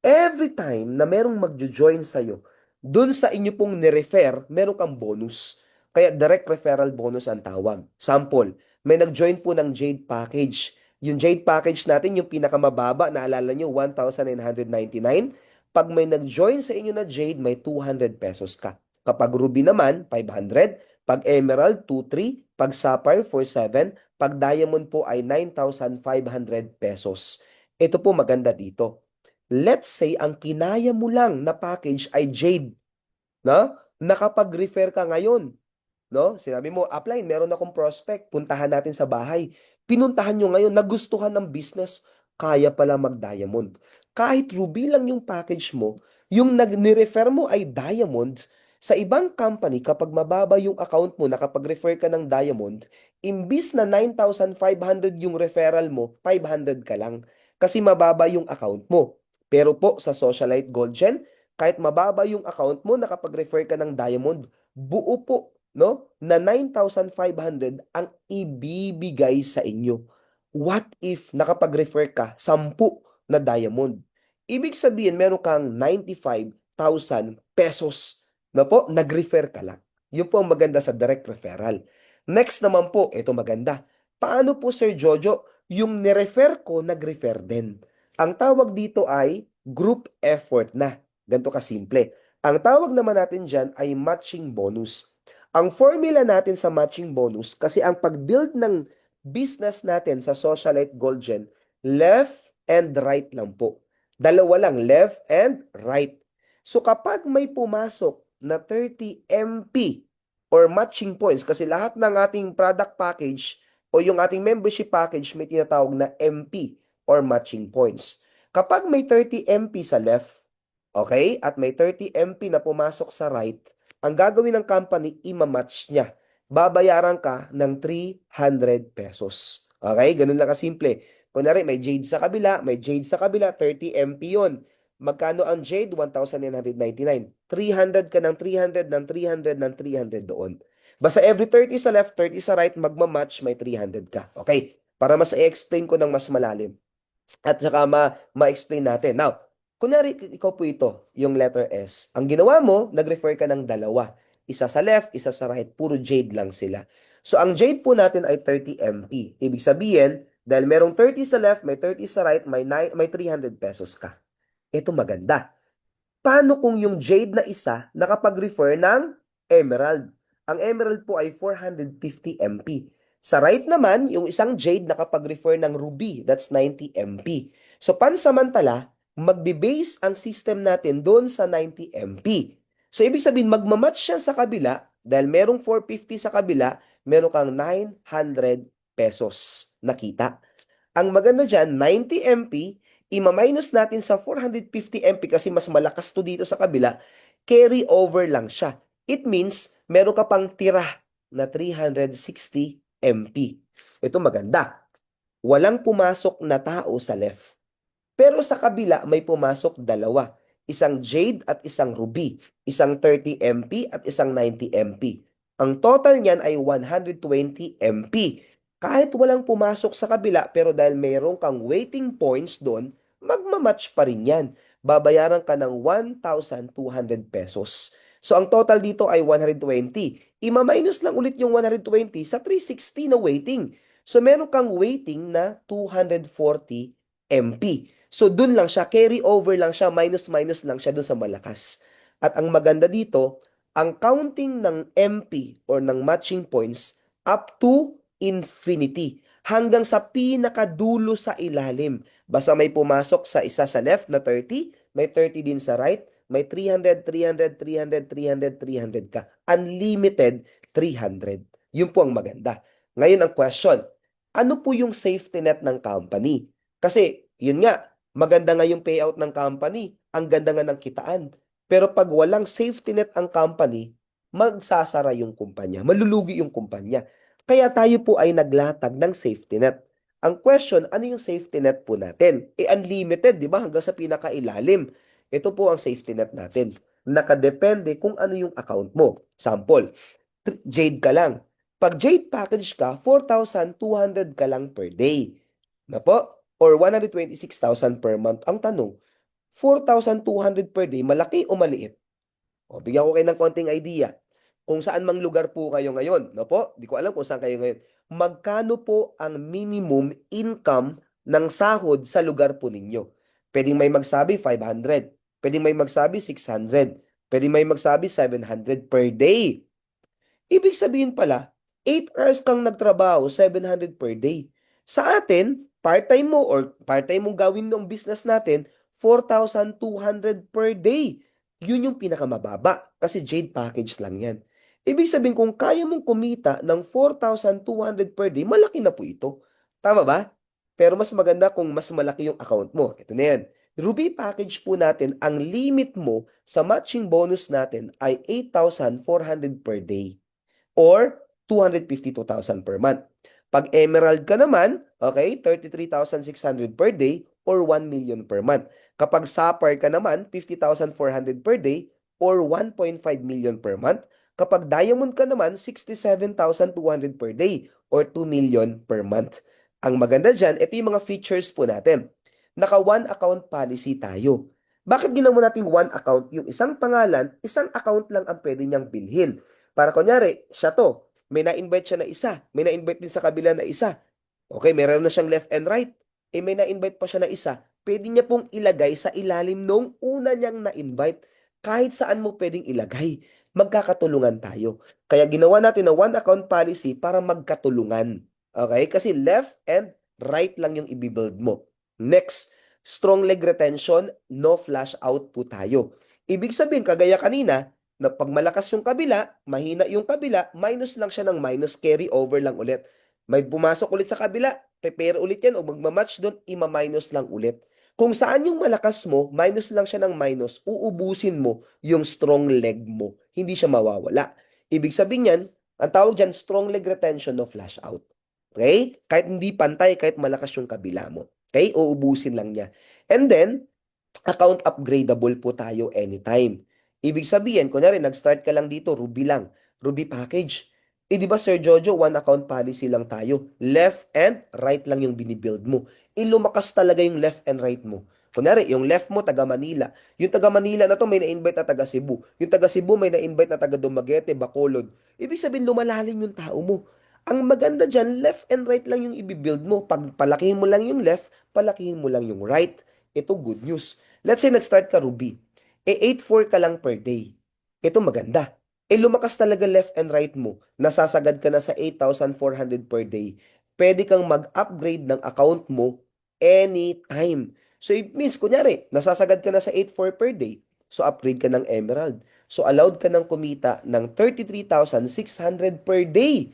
Every time na merong magjo-join sa'yo, dun sa inyo pong nirefer, meron kang bonus. Kaya direct referral bonus ang tawag. Sample, may nag-join po ng Jade Package. Yung Jade Package natin, yung pinakamababa, naalala nyo, 1,999. Pag may nag-join sa inyo na Jade, may 200 pesos ka. Kapag Ruby naman, 500. Pag Emerald, 2,300. Pag Sapphire, 4,700. Pag Diamond po ay 9,500 pesos. Ito po maganda dito. Let's say, ang kinaya mo lang na package ay Jade. No? Nakapag-refer ka ngayon. No? Sinabi mo, upline, meron akong prospect, puntahan natin sa bahay. Pinuntahan nyo ngayon, nagustuhan ng business, kaya pala mag-diamond. Kahit ruby lang yung package mo, yung nirefer mo ay diamond, sa ibang company, kapag mababa yung account mo, nakapag-refer ka ng diamond, imbis na 9,500 yung referral mo, 500 ka lang. Kasi mababa yung account mo. Pero po, sa Socialite Gold Gen, kahit mababa yung account mo, nakapag-refer ka ng diamond, buo po, no, na 9,500 ang ibibigay sa inyo. What if nakapag-refer ka 10 na diamond? Ibig sabihin, meron kang 95,000 pesos na po, nag-refer ka lang. Yun po ang maganda sa direct referral. Next naman po, ito maganda. Paano po, Sir Jojo, yung nirefer ko, nag-refer din? Ang tawag dito ay group effort na. Ganito kasimple. Ang tawag naman natin dyan ay matching bonus. Ang formula natin sa matching bonus, kasi ang pag-build ng business natin sa Socialite Gold Gen, left and right lang po. Dalawa lang, left and right. So kapag may pumasok na 30 MP or matching points, kasi lahat ng ating product package o yung ating membership package may tinatawag na MP or matching points. Kapag may 30 MP sa left, okay, at may 30 MP na pumasok sa right, ang gagawin ng company, ima-match niya. Babayaran ka ng 300 pesos. Okay, ganun lang kasimple. Kunwari, may Jade sa kabila, may Jade sa kabila, 30 MP yun. Magkano ang Jade? 1,999. 300 ka ng 300, ng 300, ng 300 doon. Basta every 30 sa left, 30 sa right, magmamatch, may 300 ka. Okay? Para mas i-explain ko ng mas malalim. At saka ma-explain natin. Now, kunwari, ikaw po ito, yung letter S. Ang ginawa mo, nag-refer ka ng dalawa. Isa sa left, isa sa right. Puro Jade lang sila. So, ang Jade po natin ay 30 MP. Ibig sabihin, dahil merong 30 sa left, may 30 sa right, may 300 pesos ka. Ito maganda. Paano kung yung jade na isa nakapag-refer ng emerald? Ang emerald po ay 450 MP. Sa right naman, yung isang jade nakapag-refer ng ruby, that's 90 MP. So pansamantala, magbe-base ang system natin doon sa 90 MP. So ibig sabihin, magmamatch siya sa kabila, dahil merong 450 sa kabila, meron kang 900 pesos nakita. Ang maganda dyan, 90 MP, ima-minus natin sa 450 MP kasi mas malakas to dito sa kabila, carry over lang siya. It means, meron ka pang tira na 360 MP. Ito maganda. Walang pumasok na tao sa left. Pero sa kabila, may pumasok dalawa. Isang jade at isang ruby. Isang 30 MP at isang 90 MP. Ang total niyan ay 120 MP. Kahit walang pumasok sa kabila, pero dahil mayroon kang waiting points doon, magmamatch pa rin yan. Babayaran ka ng 1,200 pesos. So, ang total dito ay 120. Ima-minus lang ulit yung 120 sa 360 na waiting. So, meron kang waiting na 240 MP. So, dun lang siya, carry over lang siya, minus-minus lang siya dun sa malakas. At ang maganda dito, ang counting ng MP or ng matching points up to infinity. Hanggang sa pinakadulo sa ilalim. Basta may pumasok sa isa sa left na 30, may 30 din sa right, may 300, 300, 300, 300, 300 ka. Unlimited 300. Yun po ang maganda. Ngayon ang question, ano po yung safety net ng company? Kasi, yun nga, maganda nga yung payout ng company, ang ganda nga ng kitaan. Pero pag walang safety net ang company, magsasara yung kumpanya, malulugi yung kumpanya. Kaya tayo po ay naglatag ng safety net. Ang question, ano yung safety net po natin? Unlimited, di ba? Hanggang sa pinakailalim. Ito po ang safety net natin. Nakadepende kung ano yung account mo. Sample, Jade ka lang. Pag Jade package ka, 4,200 ka lang per day. Na po? Or 126,000 per month. Ang tanong, 4,200 per day, malaki o maliit? O, bigyan ko kayo ng konting idea. Kung saan mang lugar po kayo ngayon, no po? Di ko alam kung saan kayo ngayon. Magkano po ang minimum income ng sahod sa lugar po ninyo? Pwedeng may magsabi 500. Pwedeng may magsabi 600. Pwedeng may magsabi 700 per day. Ibig sabihin pala, 8 hours kang nagtrabaho, 700 per day. Sa atin, part-time mo or part-time mong gawin ng business natin, 4,200 per day. Yun yung pinakamababa kasi Jade package lang yan. Ibig sabihin kung kaya mong kumita ng 4,200 per day, malaki na po ito. Tama ba? Pero mas maganda kung mas malaki yung account mo. Ito na yan. Ruby package po natin, ang limit mo sa matching bonus natin ay 8,400 per day or 252,000 per month. Pag emerald ka naman, okay, 33,600 per day or 1 million per month. Kapag sapphire ka naman, 50,400 per day or 1.5 million per month. Kapag diamond ka naman, 67,200 per day or 2 million per month. Ang maganda dyan, ito yung mga features po natin. Naka one account policy tayo. Bakit ginawa natin one account? Yung isang pangalan, isang account lang ang pwede niyang bilhin. Para kunyari, siya to, may na-invite siya na isa, may na-invite din sa kabila na isa. Okay, meron na siyang left and right. May na-invite pa siya na isa. Pwede niya pong ilagay sa ilalim nung una niyang na-invite. Kahit saan mo pwedeng ilagay. Magkakatulungan tayo. Kaya ginawa natin na one account policy para magkatulungan. Okay? Kasi left and right lang yung i-build mo. Next, strong leg retention, no flash out po tayo. Ibig sabihin, kagaya kanina, na pag malakas yung kabila, mahina yung kabila, minus lang siya ng minus, carry over lang ulit. May pumasok ulit sa kabila, prepare ulit yan, o magmamatch doon, ima-minus lang ulit. Kung saan yung malakas mo, minus lang siya ng minus, uubusin mo yung strong leg mo. Hindi siya mawawala. Ibig sabihin yan, ang tawag dyan, strong leg retention no flash out. Okay? Kahit hindi pantay, kahit malakas yung kabila mo. Okay? Uubusin lang niya. And then, account upgradable po tayo anytime. Ibig sabihin, kunyari, nag-start ka lang dito, Ruby lang. Ruby package. Di ba, Sir Jojo, one account policy lang tayo. Left and right lang yung binibuild mo. Lumakas talaga yung left and right mo. Kunyari, yung left mo, taga Manila. Yung taga Manila na to, may na-invite na taga Cebu. Yung taga Cebu, may na-invite na taga Dumaguete, Bacolod. Ibig sabihin, lumalalim yung tao mo. Ang maganda dyan, left and right lang yung i-build mo. Pag palakihin mo lang yung left, palakihin mo lang yung right. Ito, good news. Let's say, nag-start ka Ruby. Eh, 8,400 ka lang per day. Ito maganda. Eh, lumakas talaga left and right mo. Nasasagad ka na sa 8,400 per day. Pwede kang mag-upgrade ng account mo anytime. So, it means, kunyari, nasasagad ka na sa 8,400 per day. So, upgrade ka ng Emerald. So, allowed ka ng kumita ng 33,600 per day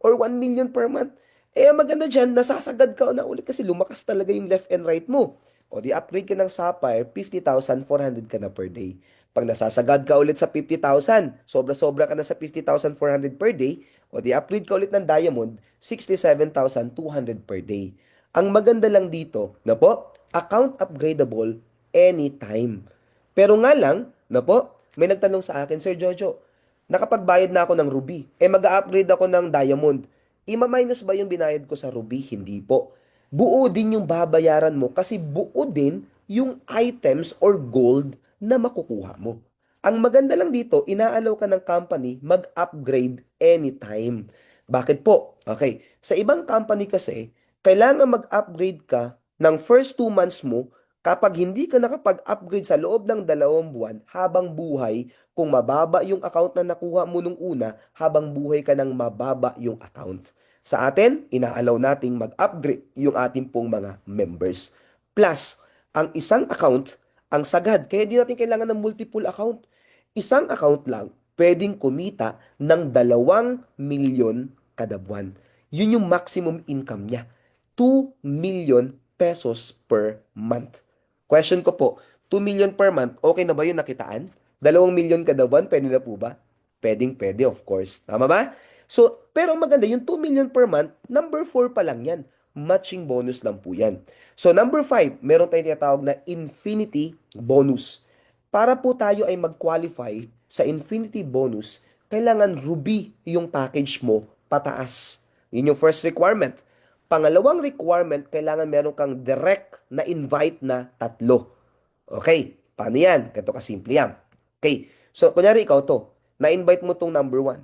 or 1 million per month. Eh, ang maganda dyan, nasasagad ka na ulit kasi lumakas talaga yung left and right mo. O di upgrade ka ng Sapphire, 50,400 ka na per day. Pag nasasagad ka ulit sa 50,000, sobra-sobra ka na sa 50,400 per day, o di upgrade ka ulit ng Diamond, 67,200 per day. Ang maganda lang dito, na po, account upgradable anytime. Pero nga lang, na po, may nagtanong sa akin, Sir Jojo, nakapagbayad na ako ng Ruby. Eh, mag-upgrade ako ng Diamond. Ima-minus ba yung binayad ko sa Ruby? Hindi po. Buo din yung babayaran mo kasi buo din yung items or gold na makukuha mo. Ang maganda lang dito, inaalaw ka ng company mag-upgrade anytime. Bakit po? Okay. Sa ibang company kasi, kailangan mag-upgrade ka ng first 2 months mo kapag hindi ka nakapag-upgrade sa loob ng 2 buwan habang buhay, kung mababa yung account na nakuha mo nung una, habang buhay ka ng mababa yung account. Sa atin, inaalaw nating mag-upgrade yung ating pong mga members. Plus, ang isang account, ang sagad, kaya di natin kailangan ng multiple account. Isang account lang, pwedeng kumita ng 2 milyon kada buwan. Yun yung maximum income niya. 2 million pesos per month. Question ko po, 2 million per month, okay na ba yun nakitaan? 2 milyon kada buwan, pwede na po ba? Pwedeng pwede, of course. Tama ba? So, pero maganda, yung 2 million per month, number 4 pa lang yan. Matching bonus lang po yan. So, number 5, meron tayong tinatawag na infinity bonus. Para po tayo ay mag-qualify sa infinity bonus, kailangan ruby yung package mo pataas. Yun yung first requirement. Pangalawang requirement, kailangan meron kang direct na invite na 3. Okay, paano yan? Ganito kasimple yan. Okay, so kunyari ikaw to, na-invite mo tong number 1,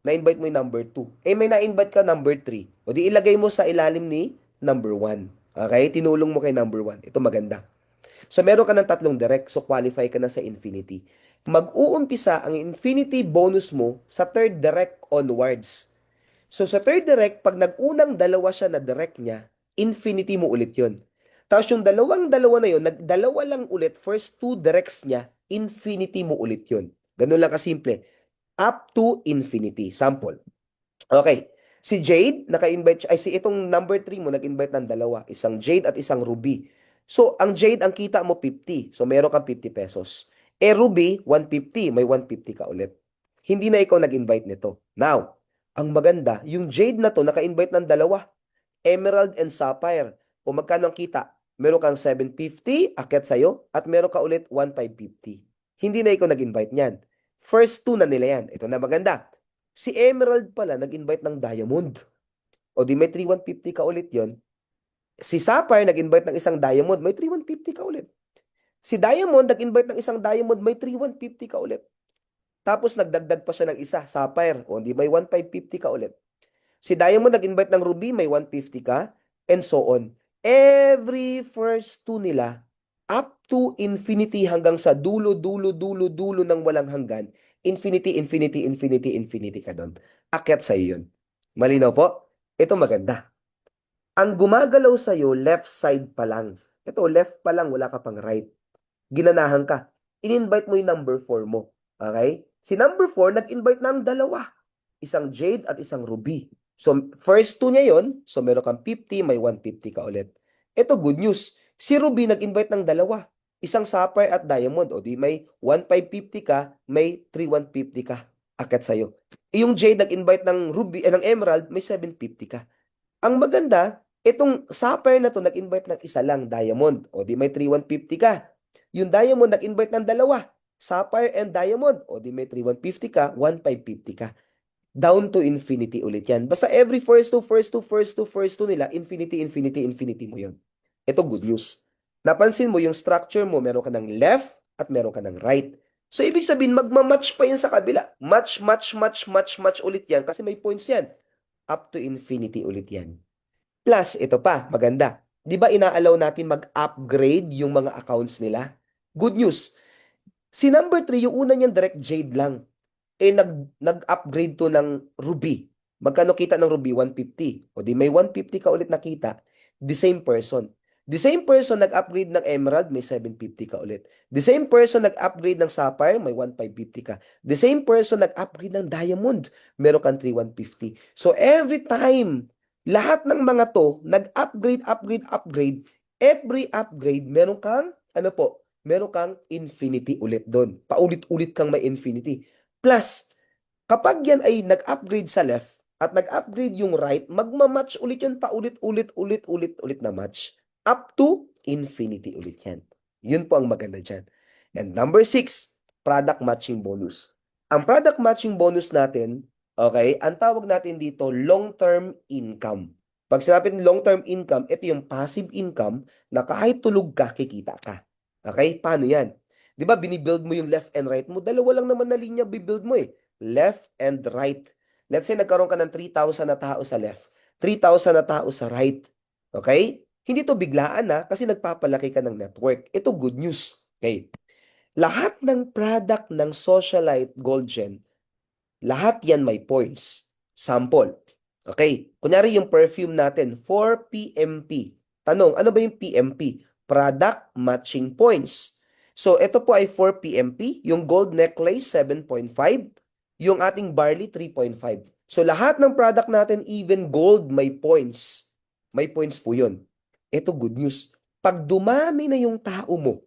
na-invite mo yung number 2, eh may na-invite ka number 3, o di ilagay mo sa ilalim ni number 1. Okay, tinulong mo kay number 1. Ito maganda. So meron ka ng 3 direct, so qualify ka na sa infinity. Mag-uumpisa ang infinity bonus mo sa third direct onwards. So sa third direct, pag nag-unang dalawa siya na direct niya, infinity mo ulit yun. Tapos yung dalawang dalawa na yun, nagdalawa lang ulit, first 2 directs niya, infinity mo ulit yun. Ganun lang kasimple. Up to infinity. Sample. Okay. Si Jade, naka-invite siya, ay si itong number 3 mo, nag-invite ng dalawa. Isang Jade at isang Ruby. So, ang Jade, ang kita mo 50. So, meron kang 50 pesos. Eh, Ruby, 150. May 150 ka ulit. Hindi na ikaw nag-invite nito. Now, ang maganda, yung Jade na to, naka-invite ng dalawa. Emerald and Sapphire. O magkano ang kita? Meron kang 750, akyat sa'yo, at meron ka ulit 1,550. Hindi na ikaw nag-invite niyan. First 2 na nila yan. Ito na maganda. Si Emerald pala nag-invite ng Diamond. O di may 3,150 ka ulit yon. Si Sapphire nag-invite ng isang Diamond, may 3,150 ka ulit. Si Diamond nag-invite ng isang Diamond, may 3,150 ka ulit. Tapos nagdagdag pa siya ng isa, Sapphire, o di may 1,550 ka ulit. Si Diamond nag-invite ng Ruby, may 150 ka, and so on. Every first 2 nila, up to infinity hanggang sa dulo, dulo, dulo, dulo ng walang hanggan, infinity, infinity, infinity, infinity ka doon. Akyat sa'yo yun. Malinaw po? Ito maganda. Ang gumagalaw sa'yo, left side pa lang. Ito, left pa lang, wala ka pang right. Ginanahan ka. In-invite mo yung number 4 mo. Okay? Si number 4, nag-invite ng dalawa. Isang Jade at isang Ruby. So, first 2 niya yon. So, meron kang 50, may 150 ka ulit. Ito, good news. Si Ruby nag-invite ng dalawa. Isang Sapphire at Diamond. O di may 1,550 ka, may 3,150 ka. Akat sa'yo. Yung Jade nag-invite ng Ruby, ng Emerald, may 750 ka. Ang maganda, itong Sapphire na to nag-invite ng isa lang, Diamond. O di may 3,150 ka. Yung Diamond nag-invite ng dalawa, Sapphire and Diamond. O di may 3,150 ka, 1,550 ka. Down to infinity ulit yan. Basta every first two nila, infinity, infinity, infinity mo yun. Ito good news. Napansin mo yung structure mo, meron ka ng left at meron ka ng right. So, ibig sabihin, magmamatch pa yan sa kabila. Match, match, match, match, match ulit yan kasi may points yan. Up to infinity ulit yan. Plus, ito pa, maganda. Di ba inaalaw natin mag-upgrade yung mga accounts nila? Good news. Si number 3, yung una niyan direct jade lang. Nag-upgrade to ng ruby. Magkano kita ng ruby? 150. O di may 150 ka ulit nakita. The same person. The same person nag-upgrade ng emerald, may 750 ka ulit. The same person nag-upgrade ng sapphire, may 1,550 ka. The same person nag-upgrade ng diamond, meron kang 3,150. So every time, lahat ng mga to, nag-upgrade, upgrade, upgrade, every upgrade, meron kang, ano po, meron kang infinity ulit doon. Paulit-ulit kang may infinity. Plus, kapag yan ay nag-upgrade sa left at nag-upgrade yung right, magmamatch ulit yun paulit-ulit, ulit-ulit na match. Up to infinity ulit yan. Yun po ang maganda dyan. And number 6, product matching bonus. Ang product matching bonus natin, okay, ang tawag natin dito, long-term income. Pag sinabing long-term income, ito yung passive income na kahit tulog ka, kikita ka. Okay, paano yan? Di ba, binibuild mo yung left and right mo? Dalawa lang naman na linya bibuild mo eh. Left and right. Let's say nagkaroon ka ng 3,000 na tao sa left, 3,000 na tao sa right. Okay? Hindi to biglaan na kasi nagpapalaki ka ng network. Ito good news. Okay? Lahat ng product ng Socialite Gold Gen, lahat yan may points. Sample. Okay? Kunyari yung perfume natin, 4 PMP. Tanong, ano ba yung PMP? Product Matching Points. So, ito po ay 4 PMP. Yung gold necklace, 7.5. Yung ating barley, 3.5. So, lahat ng product natin, even gold, may points. May points po yun. Ito good news. Pag dumami na yung tao mo,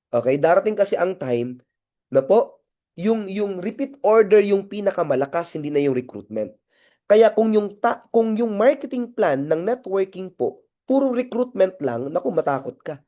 okay, darating kasi ang time na po, yung repeat order yung pinakamalakas, hindi na yung recruitment. Kaya kung yung marketing plan ng networking po, puro recruitment lang, naku, matakot ka.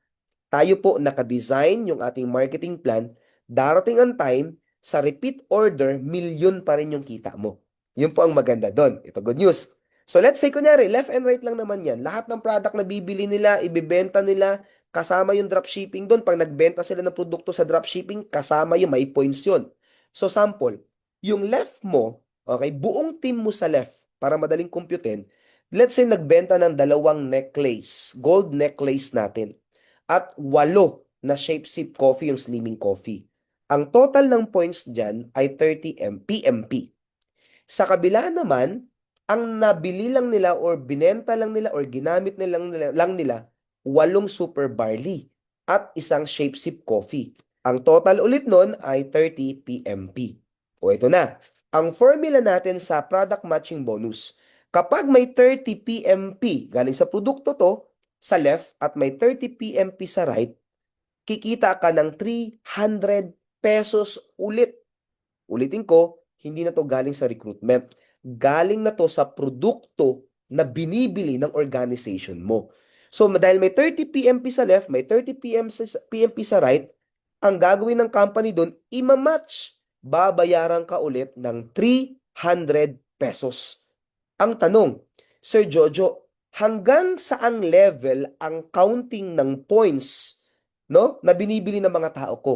Tayo po naka-design yung ating marketing plan, darating ang time, sa repeat order, milyon pa rin yung kita mo. Yun po ang maganda doon. Ito good news. So let's say, kunyari, left and right lang naman yan. Lahat ng product na bibili nila, ibibenta nila, kasama yung dropshipping doon. Pag nagbenta sila ng produkto sa dropshipping, kasama yung may points yun. So sample, yung left mo, okay, buong team mo sa left, para madaling computein, let's say nagbenta ng 2 necklace, gold necklace natin, at 8 na shape sip coffee, yung slimming coffee. Ang total ng points dyan ay 30 PMP. Sa kabila naman, ang nabili lang nila or binenta lang nila or ginamit lang nila 8 super barley at isang shape sip coffee. Ang total ulit nun ay 30 PMP. O ito na, ang formula natin sa product matching bonus. Kapag may 30 PMP galing sa produkto to, sa left at may 30 PMP sa right, kikita ka ng 300 pesos ulit. Ulitin ko, hindi na to galing sa recruitment. Galing na to sa produkto na binibili ng organization mo. So, dahil may 30 PMP sa left, may 30 PMP sa right, ang gagawin ng company doon, imamatch. Babayaran ka ulit ng 300 pesos. Ang tanong, Sir Jojo, hanggang saang level ang counting ng points, no, na binibili ng mga tao ko?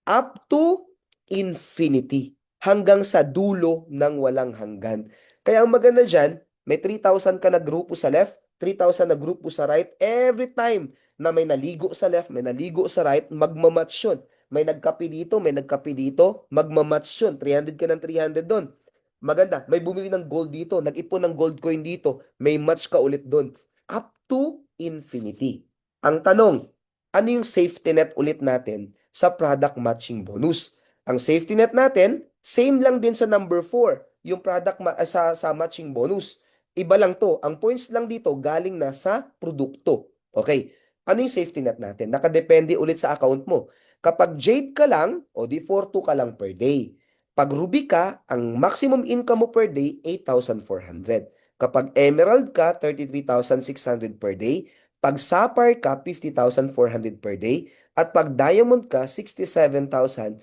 Up to infinity. Hanggang sa dulo ng walang hanggan. Kaya ang maganda dyan, may 3,000 ka na grupo sa left, 3,000 na grupo sa right. Every time na may naligo sa left, may naligo sa right, magmamatch yun. May nagkape dito, may nagkape dito, magmamatch yun. 300 ka ng 300 doon. Maganda. May bumili ng gold dito, nag-ipon ng gold coin dito, may match ka ulit doon. Up to infinity. Ang tanong, ano yung safety net ulit natin sa product matching bonus? Ang safety net natin, same lang din sa number 4, yung product sa matching bonus. Iba lang to. Ang points lang dito galing na sa produkto. Okay. Ano yung safety net natin? Nakadepende ulit sa account mo. Kapag Jade ka lang, o di 4,200 ka lang per day. Pag Ruby ka, ang maximum income mo per day, 8,400. Kapag Emerald ka, 33,600 per day. Pag Sapphire ka, 50,400 per day. At pag Diamond ka, 67,200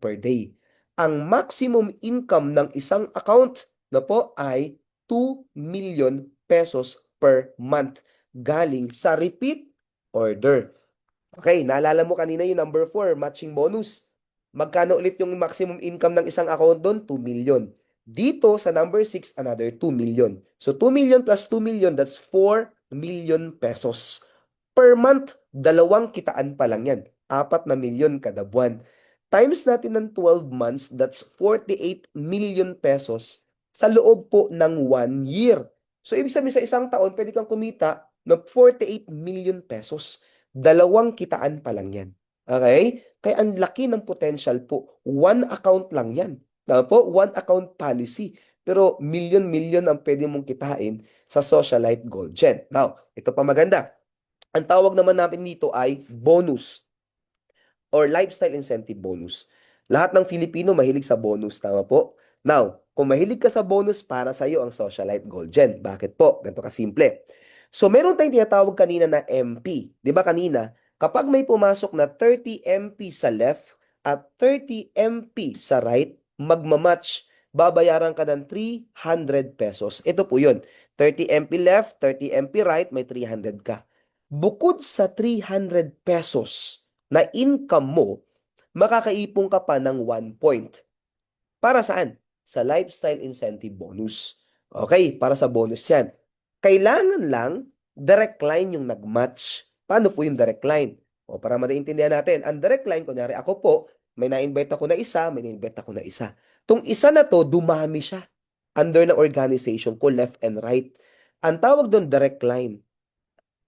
per day. Ang maximum income ng isang account na po ay 2 million pesos per month galing sa repeat order. Okay, naalala mo kanina yung number 4, matching bonus. Magkano ulit yung maximum income ng isang account doon? 2 million. Dito sa number 6, another 2 million. So 2 million plus 2 million, that's 4 million pesos. Per month, dalawang kitaan pa lang yan. 4 milyon kada buwan. Times natin ng 12 months, that's 48 million pesos sa loob po ng 1 year. So, ibig sabihin sa isang taon, pwede kang kumita ng 48 million pesos. Dalawang kitaan pa lang yan. Okay? Kaya ang laki ng potential po. One account lang yan. Tama po? One account policy. Pero million-million ang pwede mong kitain sa Socialite Gold Gen. Now, ito pa maganda. Ang tawag naman namin dito ay bonus or lifestyle incentive bonus. Lahat ng Filipino mahilig sa bonus, tama po? Now, kung mahilig ka sa bonus, para sa iyo ang Socialite Gold Gen. Bakit po? Ganito kasimple. So, meron tayong tinatawag kanina na MP. Di ba kanina, kapag may pumasok na 30 MP sa left at 30 MP sa right, magmamatch, babayaran ka ng 300 pesos. Ito po yun. 30 MP left, 30 MP right, may 300 ka. Bukod sa 300 pesos na income mo, makakaipon ka pa ng 1 point. Para saan? Sa lifestyle incentive bonus. Okay, para sa bonus yan. Kailangan lang direct line yung nag-match. Paano po yung direct line? O para madaintindihan natin, ang direct line, kunyari ako po, may na-invite ako na isa, may na-invite ako na isa. Tung isa na to, dumami siya under ng organization ko, left and right. Ang tawag doon, direct line.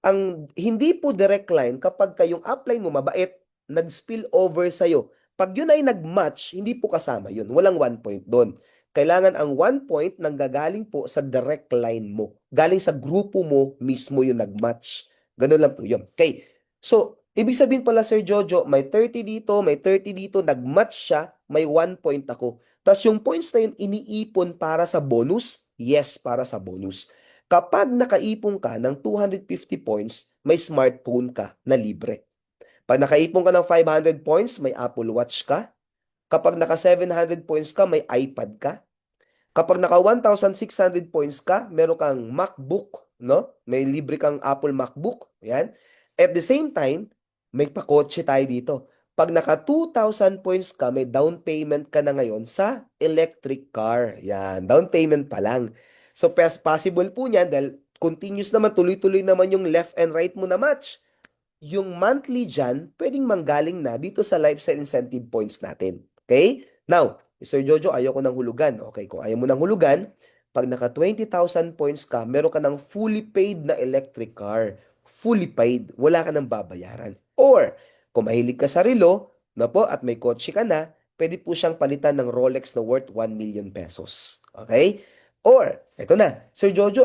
Ang hindi po direct line kapag kayong upline mo mabait, nag-spill over sa'yo. Pag yun ay nag-match, hindi po kasama yun. Walang 1 point doon. Kailangan ang 1 point nanggagaling po sa direct line mo. Galing sa grupo mo mismo yung nag-match. Ganun lang po yun. Okay. So, ibig sabihin pala, Sir Jojo, may 30 dito, may 30 dito, nag-match siya, may 1 point ako. Tapos yung points na yun, iniipon para sa bonus? Yes, para sa bonus. Kapag nakaipon ka ng 250 points, may smartphone ka na libre. Pag nakaipon ka ng 500 points, may Apple Watch ka. Kapag naka 700 points ka, may iPad ka. Kapag naka 1,600 points ka, meron kang MacBook, no? May libre kang Apple MacBook. Yan. At the same time, may pakotse tayo dito. Pag naka 2,000 points ka, may down payment ka na ngayon sa electric car. Yan, down payment pa lang. So, possible po niyan dahil continuous naman, tuloy-tuloy naman yung left and right mo na match. Yung monthly dyan, pwedeng manggaling na dito sa lifestyle incentive points natin. Okay? Now, Sir Jojo, ayaw ko ng hulugan. Okay, kung ayaw mo ng hulugan, pag naka 20,000 points ka, meron ka ng fully paid na electric car. Fully paid. Wala ka ng babayaran. Or, kung mahilig ka sa relo, na po, at may kotse ka na, pwede po siyang palitan ng Rolex na worth 1 million pesos. Okay? Or, eto na, Sir Jojo,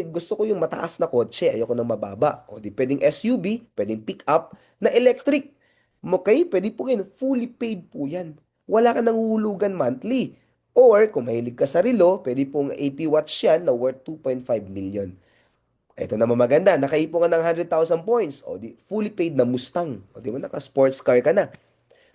gusto ko yung mataas na kotse, ayoko ng mababa. O di pwedeng SUV, pwedeng pick-up na electric. Okay, pwede po yan, fully paid po yan. Wala ka nang hulugan monthly. Or, kung mahilig ka sa relo, pwede pong AP Watch yan na worth 2.5 million. Ito naman maganda, nakaipon ka ng 100,000 points. O di, fully paid na Mustang. O di mo, naka-sports car ka na.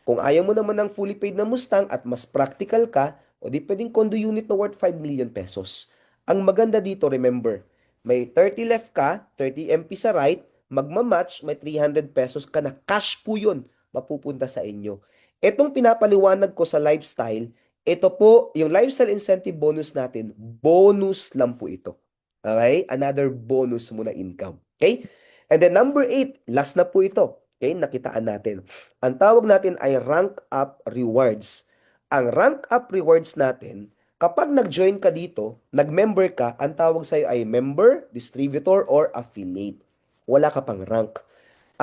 Kung ayaw mo naman ng fully paid na Mustang at mas practical ka, o di pwedeng condo unit na worth 5 million pesos. Ang maganda dito, remember, may 30 left ka, 30 MP sa right, magmamatch, may 300 pesos ka na cash po yun, mapupunta sa inyo. Itong pinapaliwanag ko sa lifestyle, ito po, yung lifestyle incentive bonus natin, bonus lang po ito. Okay? Another bonus mo na income. Okay? And then number 8, last na po ito. Okay? Nakitaan natin. Ang tawag natin ay rank up rewards. Ang rank up rewards natin, kapag nag-join ka dito, nag-member ka, ang tawag sa'yo ay member, distributor, or affiliate. Wala ka pang rank.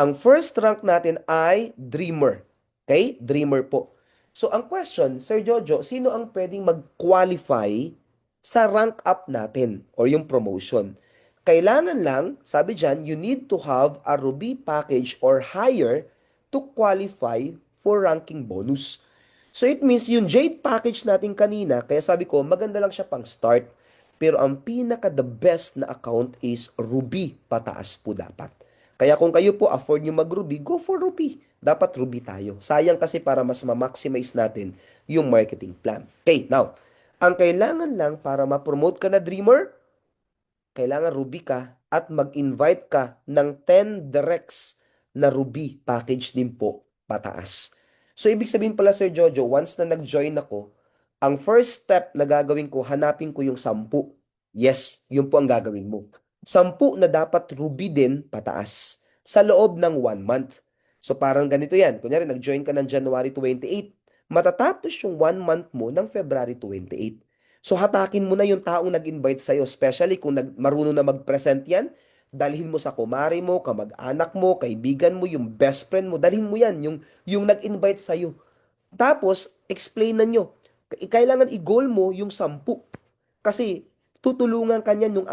Ang first rank natin ay dreamer. Okay? Dreamer po. So, ang question, Sir Jojo, sino ang pwedeng mag-qualify sa rank up natin or yung promotion? Kailangan lang, sabi dyan, you need to have a Ruby package or higher to qualify for ranking bonus. So it means yung Jade package natin kanina, kaya sabi ko, maganda lang siya pang start. Pero ang pinaka the best na account is Ruby, pataas po dapat. Kaya kung kayo po afford nyo mag-Ruby, go for Ruby. Dapat Ruby tayo. Sayang kasi para mas ma-maximize natin yung marketing plan. Okay, now, ang kailangan lang para ma-promote ka na Dreamer, kailangan Ruby ka at mag-invite ka ng 10 directs na Ruby package din po pataas. So, ibig sabihin pala, Sir Jojo, once na nag-join ako, ang first step na gagawin ko, hanapin ko yung 10. Yes, yun po ang gagawin mo. 10 na dapat Ruby din pataas sa loob ng 1 month. So parang ganito yan. Kunyari, nag-join ka ng January 28. Matatapos yung 1 month mo ng February 28. So hatakin mo na yung taong nag-invite sa'yo, especially kung marunong na mag-present yan, dalhin mo sa kumari mo, kamag-anak mo, kaibigan mo, yung best friend mo, dalhin mo yan, yung nag-invite sa'yo. Tapos, explain na nyo. Kailangan i-goal mo yung 10. Kasi, tutulungan ka niyan yung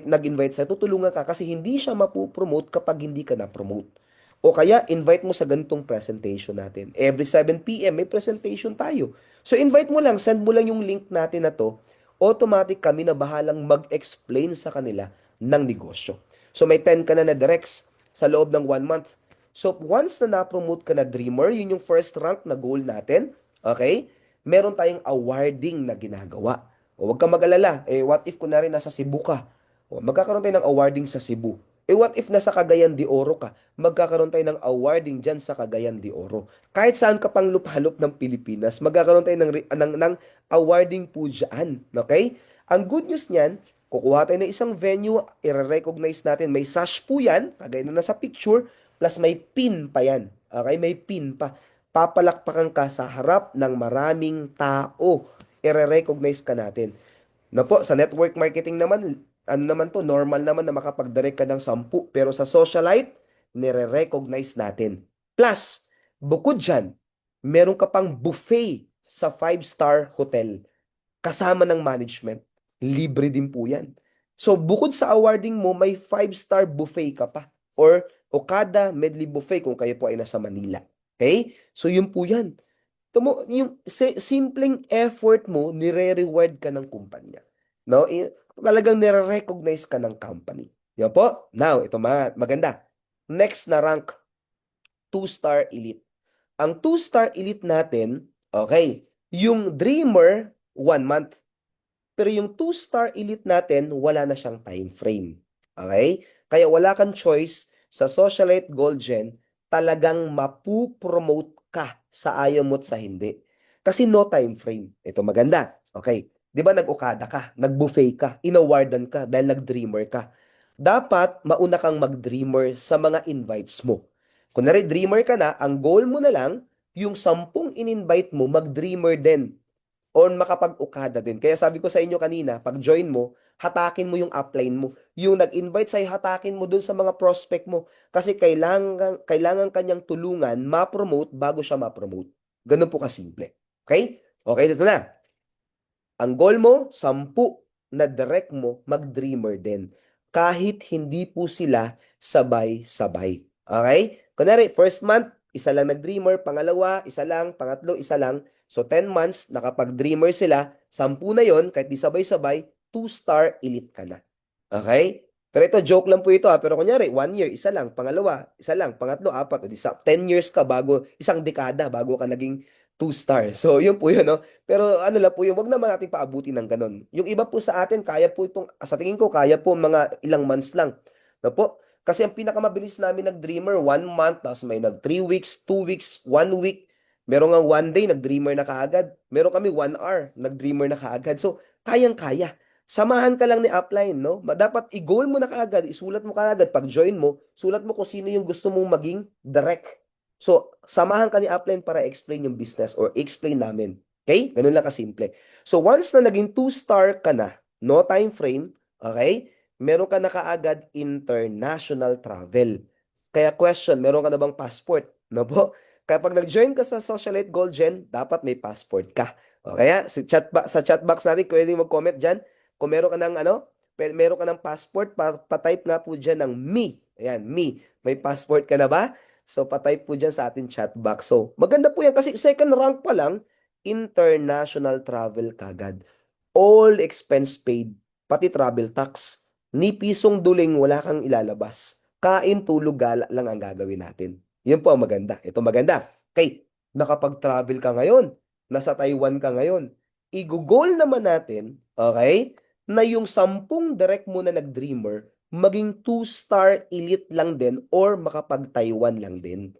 nag-invite sa'yo, tutulungan ka kasi hindi siya mapupromote kapag hindi ka na-promote. O kaya, invite mo sa ganitong presentation natin. Every 7 p.m. may presentation tayo. So, invite mo lang, send mo lang yung link natin na to. Automatic kami na bahalang mag-explain sa kanila ng negosyo. So, may 10 ka na directs sa loob ng 1 month. So, once na na-promote ka na dreamer, yun yung first rank na goal natin. Okay? Meron tayong awarding na ginagawa. O, huwag ka mag-alala. What if kunwari nasa Cebu ka? O, magkakaroon tayo ng awarding sa Cebu. What if nasa Cagayan de Oro ka? Magkakaroon tayo ng awarding dyan sa Cagayan de Oro. Kahit saan ka pang luphalop ng Pilipinas, magkakaroon tayo ng awarding po dyan. Okay? Ang good news niyan, kukuha tayo ng isang venue, i-recognize natin. May sash po yan, kagaya na nasa picture, plus may pin pa yan. Okay? May pin pa. Papalakpakan ka sa harap ng maraming tao. I-recognize ka natin. Na po, sa network marketing naman, ano naman to, normal naman na makapag-direct ka ng 10, pero sa socialite, nire-recognize natin. Plus, bukod dyan, meron ka pang buffet sa 5-star hotel kasama ng management. Libre din po yan. So, bukod sa awarding mo, may 5-star buffet ka pa. Or Okada Medley Buffet kung kayo po ay nasa Manila. Okay? So, yun po yan. Yung simpleng effort mo, nire-reward ka ng kumpanya. No? Talagang nire-recognize ka ng company. Yan po. Now, ito maganda. Next na rank, 2-star elite. Ang 2-star elite natin, okay, yung dreamer, 1 month. Pero yung 2-star elite natin, wala na siyang time frame. Okay? Kaya wala kang choice sa Socialite Gold Gen, talagang mapupromote ka sa ayaw mo't sa hindi. Kasi no time frame. Ito maganda. Okay. Di ba nag-ukada ka, nag-buffet ka, inawardan ka dahil nag-dreamer ka. Dapat mauna kang mag-dreamer sa mga invites mo. Kunwari dreamer ka na, ang goal mo na lang, yung 10 in-invite mo, mag-dreamer din or makapag-ukada din. Kaya sabi ko sa inyo kanina, pag join mo, hatakin mo yung upline mo. Yung nag-invite sa'yo, hatakin mo dun sa mga prospect mo. Kasi kailangan kanyang tulungan, ma-promote bago siya ma-promote. Ganun po kasimple. Okay? Okay, dito na. Ang goal mo, 10 na direct mo, mag-dreamer din. Kahit hindi po sila sabay-sabay. Okay? Kunwari, first month, isa lang nag-dreamer, pangalawa, isa lang, pangatlo, isa lang. So, 10 months, nakapag-dreamer sila, 10 na yon kahit di sabay-sabay, 2-star elite ka na. Okay? Pero ito, joke lang po ito ha. Pero kunyari, 1 year, isa lang, pangalawa, isa lang, pangatlo, apat, o 10 years ka bago, isang dekada bago ka naging 2-star. So, yun po yun, no? Pero ano lang po yun, wag naman natin paabutin ng ganun. Yung iba po sa atin, kaya po itong, sa tingin ko, kaya po mga ilang months lang. No po? Kasi ang pinakamabilis namin nag-dreamer, 1 month, tapos may nag 3 weeks, 2 weeks, 1 week. Meron nga 1 day, nag-dreamer na kaagad. Meron kami 1 hour, nag-dreamer na kaagad. So, kayang-kaya. Samahan ka lang ni upline, no? Dapat i-goal mo na kaagad, isulat mo kaagad. Pag join mo, sulat mo kung sino yung gusto mong maging direct. So, samahan ka ni upline para explain yung business or explain namin. Okay? Ganun lang kasimple. So, once na naging 2-star ka na, no time frame, okay? Meron ka na kaagad international travel. Kaya question, meron ka na bang passport? No po? Kapag nag-join ka sa Socialite Gold Gen, dapat may passport ka. O kaya, sa chat box natin, pwede mag-comment dyan. Kung meron ka ng meron ka ng passport, pa-type nga po dyan ng me. Ayan, me. May passport ka na ba? So, pa-type po dyan sa ating chat box. So, maganda po yan kasi second rank pa lang, international travel kagad. All expense paid, pati travel tax. Ni pisong duling wala kang ilalabas. Kain, tulog, gala lang ang gagawin natin. Yun po ang maganda. Ito maganda. Okay, nakapag-travel ka ngayon. Nasa Taiwan ka ngayon. I-goal naman natin, okay, na yung 10 direct mo na nag-dreamer, maging 2-star elite lang din or makapag-Taiwan lang din.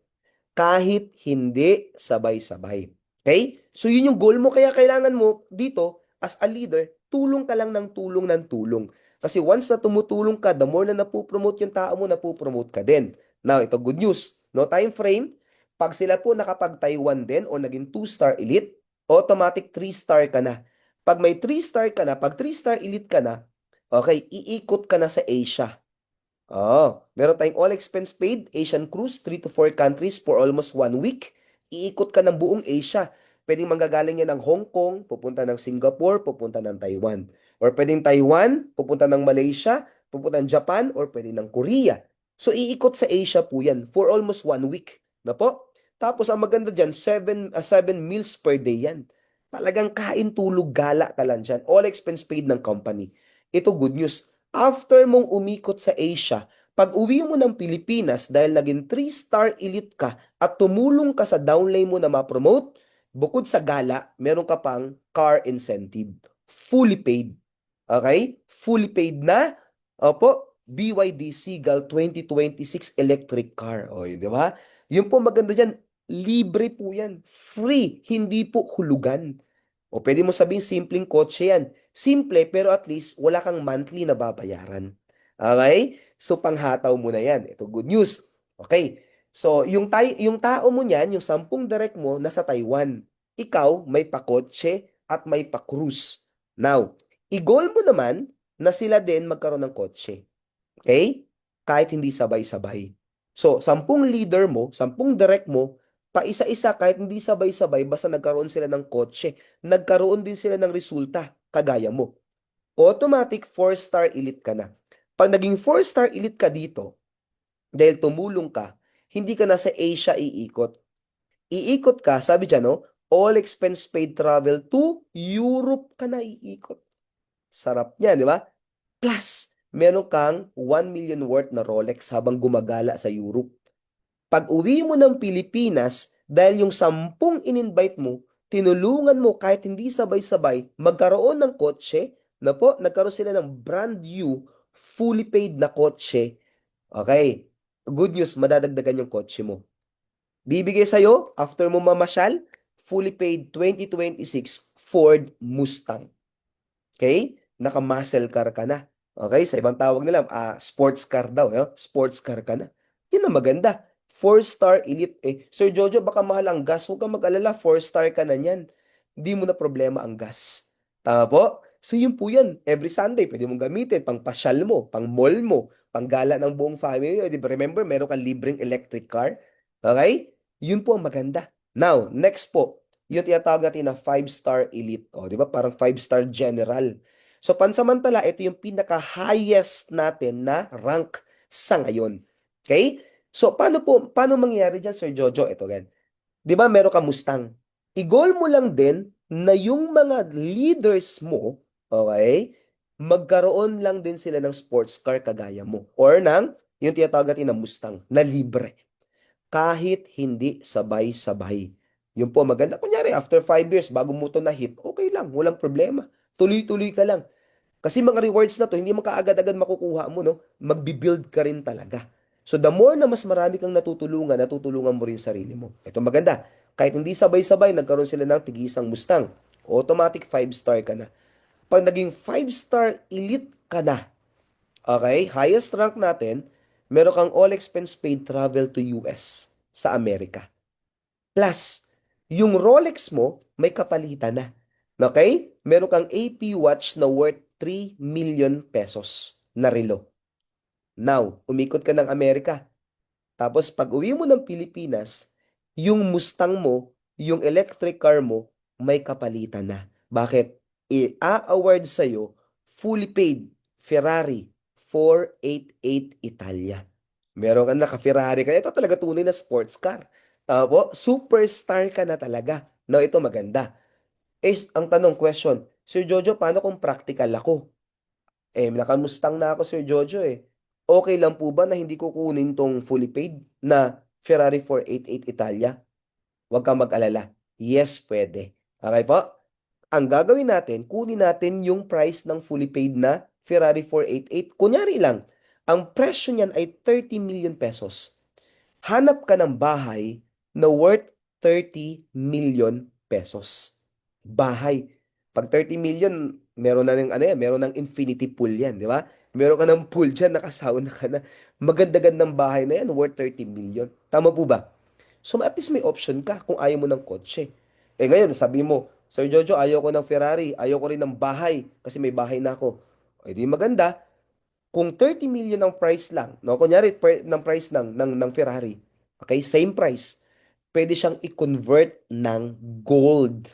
Kahit hindi sabay-sabay. Okay? So, yun yung goal mo. Kaya kailangan mo dito, as a leader, tulong ka lang ng tulong ng tulong. Kasi once na tumutulong ka, the more na napupromote yung tao mo, napupromote ka din. Now, ito good news. No time frame. Pag sila po nakapag-Taiwan din o naging 2-star elite, automatic 3-star ka na. Pag may 3-star ka na, pag 3-star elite ka na, okay, iikot ka na sa Asia. Meron tayong all expense paid, Asian cruise, 3 to 4 countries for almost 1 week. Iikot ka ng buong Asia. Pwedeng manggagaling yan ng Hong Kong, pupunta ng Singapore, pupunta ng Taiwan. Or pwedeng Taiwan, pupunta ng Malaysia, pupunta ng Japan, or pwedeng ng Korea. So, iikot sa Asia po yan for almost 1 week. Na po? Tapos, ang maganda dyan, 7 meals per day yan. Talagang kain, tulog, gala ka lang dyan. All expense paid ng company. Ito good news. After mong umikot sa Asia, pag uwi mo ng Pilipinas dahil naging 3-star elite ka at tumulong ka sa downline mo na ma-promote, bukod sa gala, meron ka pang car incentive. Fully paid. Okay? Fully paid na. Opo, BYD Seagull 2026 electric car. O, di ba? Yun po maganda dyan. Libre po yan. Free. Hindi po hulugan. O pwede mo sabihin simpleng kotse yan. Simple, pero at least wala kang monthly na babayaran. Okay? So, panghataw mo na yan. Ito, good news. Okay. So, yung tao mo niyan, yung 10 direct mo, nasa Taiwan. Ikaw, may pakotse at may pa-cruise. Now, i-goal mo naman na sila din magkaroon ng kotse. Okay? Kahit hindi sabay-sabay. So, 10 leader mo, 10 direct mo, pa-isa-isa kahit hindi sabay-sabay, basta nagkaroon sila ng kotse, nagkaroon din sila ng resulta, kagaya mo. Automatic 4-star elite ka na. Pag naging 4-star elite ka dito, dahil tumulong ka, hindi ka na sa Asia iikot. Iikot ka, sabi dyan, no? All expense paid travel to Europe ka na iikot. Sarap niya, di ba? Plus, meron kang 1 million worth na Rolex habang gumagala sa Europe. Pag uwi mo ng Pilipinas, dahil yung 10 in-invite mo, tinulungan mo kahit hindi sabay-sabay, magkaroon ng kotse, na po, nagkaroon sila ng brand new, fully paid na kotse. Okay, good news, madadagdagan yung kotse mo. Bibigay sa'yo, after mo mamasyal, fully paid 2026 Ford Mustang. Okay? Naka-muscle car ka na. Okay? Sa ibang tawag nila, sports car daw. Sports car ka na. Yun ang maganda. 4-star elite. Sir Jojo, baka mahal ang gas. Huwag kang mag-alala. 4-star ka na niyan. Hindi mo na problema ang gas. Tama po? So yun po yun. Every Sunday, pwede mong gamitin. Pang pasyal mo, pang mall mo, pang gala ng buong family. Di ba? Remember, meron kang libreng electric car. Okay? Yun po ang maganda. Now, next po yung tinatawag natin na 5-star elite. O, di ba? Parang 5-star general. So, pansamantala, ito yung pinaka-highest natin na rank sa ngayon. Okay? So, paano mangyayari dyan, Sir Jojo? Ito, gan. Di ba, meron ka Mustang. I-goal mo lang din na yung mga leaders mo, okay, magkaroon lang din sila ng sports car kagaya mo. Or ng, yung tinatawag natin na Mustang, na libre kahit hindi sabay-sabay. Yun po maganda. Kunyari, after 5 years, bago mo ito na-hit, okay lang, walang problema. Tuloy-tuloy ka lang. Kasi mga rewards na to, hindi mo kaagad-agad makukuha mo, no? Magbi-build ka rin talaga. So, the more na mas marami kang natutulungan mo rin sarili mo. Ito maganda. Kahit hindi sabay-sabay, nagkaroon sila ng tig-isang Mustang. Automatic 5-star ka na. Pag naging 5-star elite ka na, okay, highest rank natin, meron kang all expense paid travel to US sa Amerika. Plus, yung Rolex mo, may kapalitan na. Okay? Meron kang AP watch na worth 3 million pesos na relo. Now, umikot ka ng Amerika. Tapos, pag uwi mo ng Pilipinas, yung Mustang mo, yung electric car mo, may kapalitan na. Bakit? I-award sa'yo, fully paid, Ferrari 488 Italia. Meron ka naka-Ferrari ka. Ito talaga tunay na sports car. Superstar ka na talaga. Now, ito maganda. Ang tanong, question, Sir Jojo, paano kung practical ako? Nakamustang na ako, Sir Jojo Okay lang po ba na hindi ko kunin tong fully paid na Ferrari 488 Italia? Huwag kang mag-alala. Yes, pwede. Okay po? Ang gagawin natin, kunin natin yung price ng fully paid na Ferrari 488. Kunyari lang, ang presyo niyan ay 30 million pesos. Hanap ka ng bahay na worth 30 million pesos. Bahay. Pag 30 million, meron na ng meron ng infinity pool 'yan, di ba? Meron ka ng pool dyan, nakasauna ka na. Maganda-gandang bahay na yan, worth 30 million. Tama po ba? So at least may option ka kung ayaw mo ng kotse. Eh ngayon, sabi mo, Sir Jojo, ayaw ko ng Ferrari, ayaw ko rin ng bahay kasi may bahay na ako. Eh di maganda, kung 30 million ang price lang, no, kunyari ng price ng Ferrari, okay, same price, pwede siyang i-convert ng gold.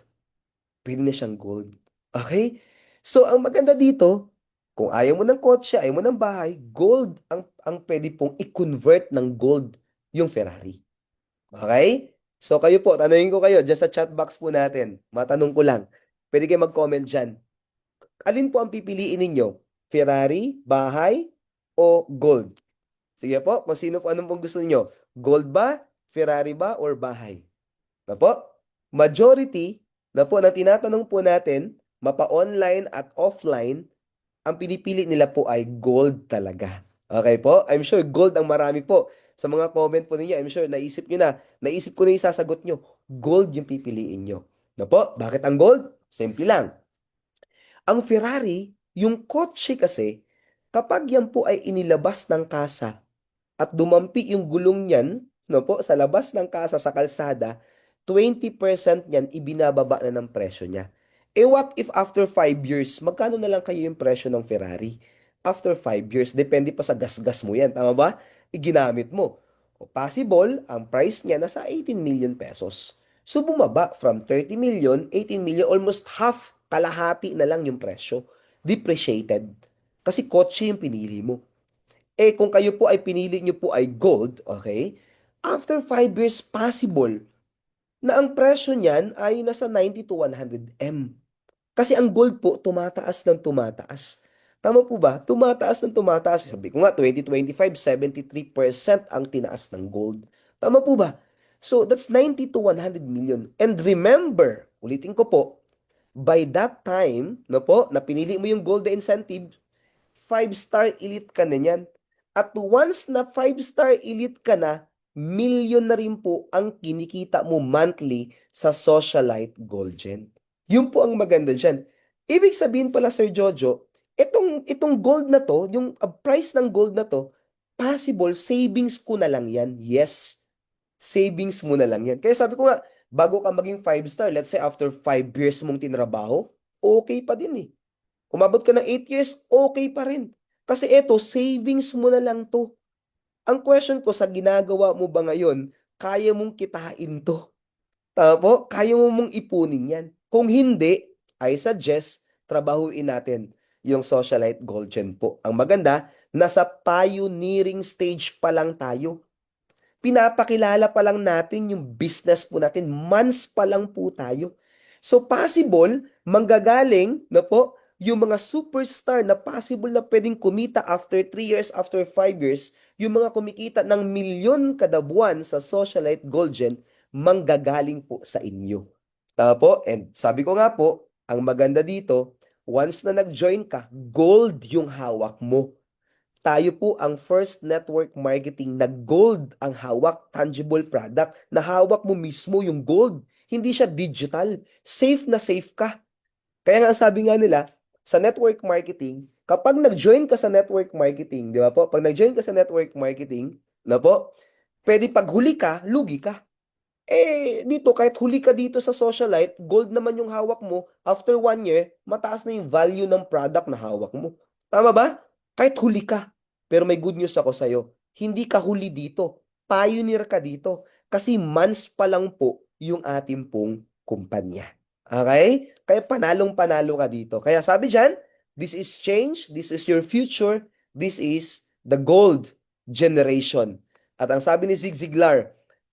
Pwede na siyang gold. Okay? So, ang maganda dito, kung ayaw mo ng kotse, ayaw mo ng bahay, gold ang pwede pong i-convert ng gold yung Ferrari. Okay? So, kayo po, tanungin ko kayo, dyan sa chat box po natin, matanong ko lang, pwede kayo mag-comment dyan. Alin po ang pipiliin ninyo? Ferrari, bahay, o gold? Sige po, kung sino po, anong pong gusto niyo? Gold ba, Ferrari ba, or bahay? Na po? Majority na po na tinatanong po natin, mapa-online at offline, ang pinipili nila po ay gold talaga. Okay po? I'm sure gold ang marami po. Sa mga comment po ninyo, I'm sure naisip ko na yung sasagot nyo. Gold yung pipiliin nyo. Na po? Bakit ang gold? Simple lang. Ang Ferrari, yung kotse kasi, kapag yan po ay inilabas ng kasa at dumampi yung gulong niyan, no po, sa labas ng kasa sa kalsada, 20% niyan ibinababa na ng presyo niya. Eh what if after 5 years, magkano na lang kayo yung presyo ng Ferrari? After 5 years, depende pa sa gas-gas mo yan, tama ba? Iginamit mo. O possible, ang price niya nasa 18 million pesos. So bumaba from 30 million, 18 million, almost half, kalahati na lang yung presyo. Depreciated. Kasi kotse yung pinili mo. Eh, kung kayo po ay pinili nyo po ay gold, okay? After 5 years, possible na ang presyo niyan ay nasa 90 to 100 M. Kasi ang gold po, tumataas ng tumataas. Tama po ba? Tumataas ng tumataas. Sabi ko nga, 2025, 73% ang tinaas ng gold. Tama po ba? So, that's 90 to 100 million. And remember, ulitin ko po, by that time, no po, na pinili mo yung gold na incentive, 5-star elite ka na niyan. At once na 5-star elite ka na, million na rin po ang kinikita mo monthly sa Socialite Gold Gen. Yun po ang maganda dyan. Ibig sabihin pala, Sir Jojo, itong gold na to, yung price ng gold na to, possible savings ko na lang yan. Yes, savings mo na lang yan. Kaya sabi ko nga, bago ka maging 5-star, let's say after 5 years mong tinrabaho, okay pa din eh. Umabot ka ng 8 years, okay pa rin. Kasi eto, savings mo na lang to. Ang question ko, sa ginagawa mo ba ngayon, kaya mong kitain to? Tama po? Kaya mo mong ipunin yan. Kung hindi, I suggest, trabahuin natin yung Socialite Gold Gen po. Ang maganda, nasa pioneering stage pa lang tayo. Pinapakilala pa lang natin yung business po natin. Months pa lang po tayo. So possible, manggagaling na po yung mga superstar na possible na pwedeng kumita after 3 years, after 5 years, yung mga kumikita ng milyon kada buwan sa Socialite Gold Gen, manggagaling po sa inyo. Tama po? And sabi ko nga po, ang maganda dito, once na nag-join ka, gold yung hawak mo. Tayo po ang first network marketing na gold ang hawak, tangible product, na hawak mo mismo yung gold. Hindi siya digital. Safe na safe ka. Kaya nga sabi nga nila, sa network marketing, kapag nag-join ka sa network marketing, di ba po? Pag nag-join ka sa network marketing, na po, pwede pag huli ka, lugi ka. Eh, dito, kahit huli ka dito sa Socialite, gold naman yung hawak mo, after 1 year, mataas na yung value ng product na hawak mo. Tama ba? Kahit huli ka. Pero may good news ako sa'yo. Hindi ka huli dito. Pioneer ka dito. Kasi months pa lang po yung ating pong kumpanya. Okay? Kaya panalong-panalo ka dito. Kaya sabi dyan, this is change, this is your future, this is the gold generation. At ang sabi ni Zig Ziglar,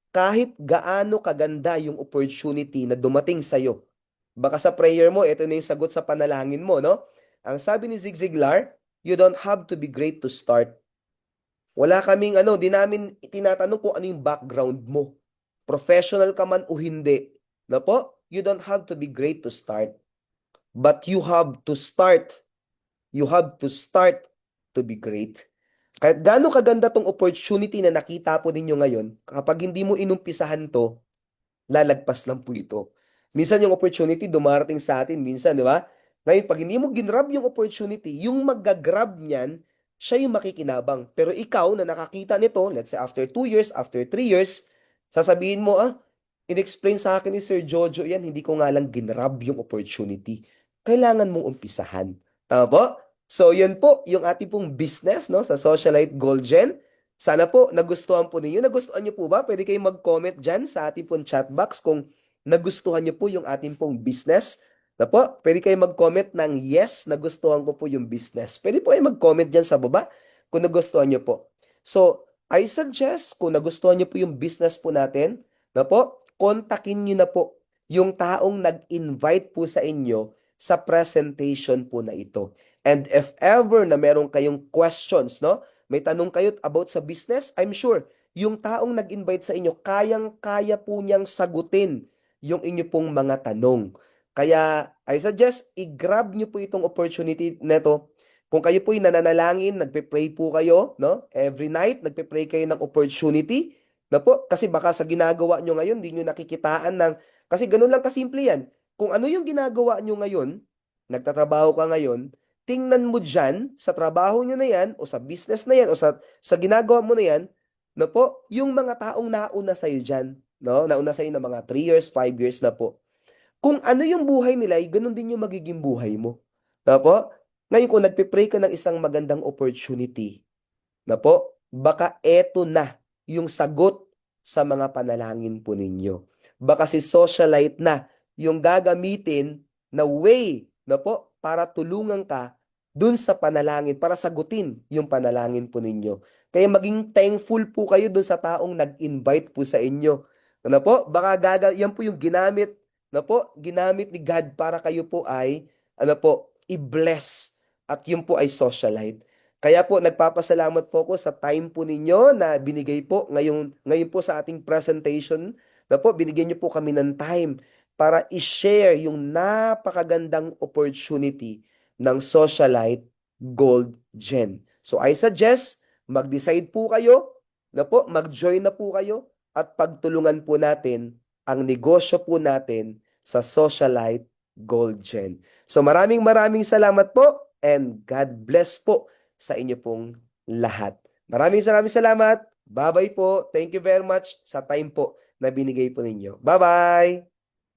kahit gaano kaganda yung opportunity na dumating sa'yo, baka sa prayer mo, ito na yung sagot sa panalangin mo, no? Ang sabi ni Zig Ziglar, you don't have to be great to start. Wala kaming di namin tinatanong kung ano yung background mo. Professional ka man o hindi. Na po? You don't have to be great to start. But you have to start. You have to start to be great. Kahit gaano kaganda tong opportunity na nakita po ninyo ngayon, kapag hindi mo inumpisahan to, lalagpas lang po ito. Minsan yung opportunity dumarating sa atin, minsan, di ba? Ngayon, pag hindi mo ginrab yung opportunity, yung mag-grab niyan, siya yung makikinabang. Pero ikaw na nakakita nito, let's say after 2 years, after 3 years, sasabihin mo, in-explain sa akin ni Sir Jojo yan, hindi ko nga lang ginrab yung opportunity. Kailangan mong umpisahan. Tama po? So, yun po, yung ating pong business, no, sa Socialite Gold Gen. Sana po, nagustuhan po ninyo. Nagustuhan niyo po ba? Pwede kayong mag-comment dyan sa ating pong chat box kung nagustuhan niyo po yung ating pong business. Na po, pwede kayong mag-comment ng yes, nagustuhan ko po yung business. Pwede po kayong mag-comment dyan sa baba kung nagustuhan niyo po. So, I suggest kung nagustuhan niyo po yung business po natin, na po, kontakin niyo na po yung taong nag-invite po sa inyo sa presentation po na ito. And if ever na meron kayong questions, no? May tanong kayo about sa business, I'm sure yung taong nag-invite sa inyo, kayang-kaya po niyang sagutin yung inyo pong mga tanong. Kaya I suggest i-grab niyo po itong opportunity neto. Kung kayo po'y nananalangin, nagpe-pray po kayo, no? Every night, nagpe-pray kayo ng opportunity, na po, kasi baka sa ginagawa nyo ngayon, hindi nyo nakikitaan ng, kasi ganun lang kasimple yan. Kung ano yung ginagawa nyo ngayon, nagtatrabaho ka ngayon, tingnan mo dyan, sa trabaho nyo na yan, o sa business na yan, o sa ginagawa mo na yan, na po, yung mga taong nauna sa'yo dyan, no? Nauna sa'yo ng mga 3 years, 5 years na po. Kung ano yung buhay nila, ganun din yung magiging buhay mo. Na po? Ngayon, kung nagpe-pray ka ng isang magandang opportunity, na po, baka eto na yung sagot sa mga panalangin po ninyo. Baka si socialite na yung gagamitin na way na po para tulungan ka dun sa panalangin, para sagutin yung panalangin po ninyo. Kaya maging thankful po kayo dun sa taong nag-invite po sa inyo. Ano po? Baka yan po yung ginamit ni God para kayo po ay, i-bless at yun po ay socialite. Kaya po nagpapasalamat po ako sa time po ninyo na binigay po ngayon po sa ating presentation, na po binigyan niyo po kami ng time para i-share yung napakagandang opportunity ng Socialite Gold Gen. So I suggest mag-decide po kayo, na po mag-join na po kayo at pagtulungan po natin ang negosyo po natin sa Socialite Gold Gen. So maraming maraming salamat po and God bless po sa inyo pong lahat. Maraming maraming salamat. Bye-bye po. Thank you very much sa time po na binigay po ninyo. Bye-bye!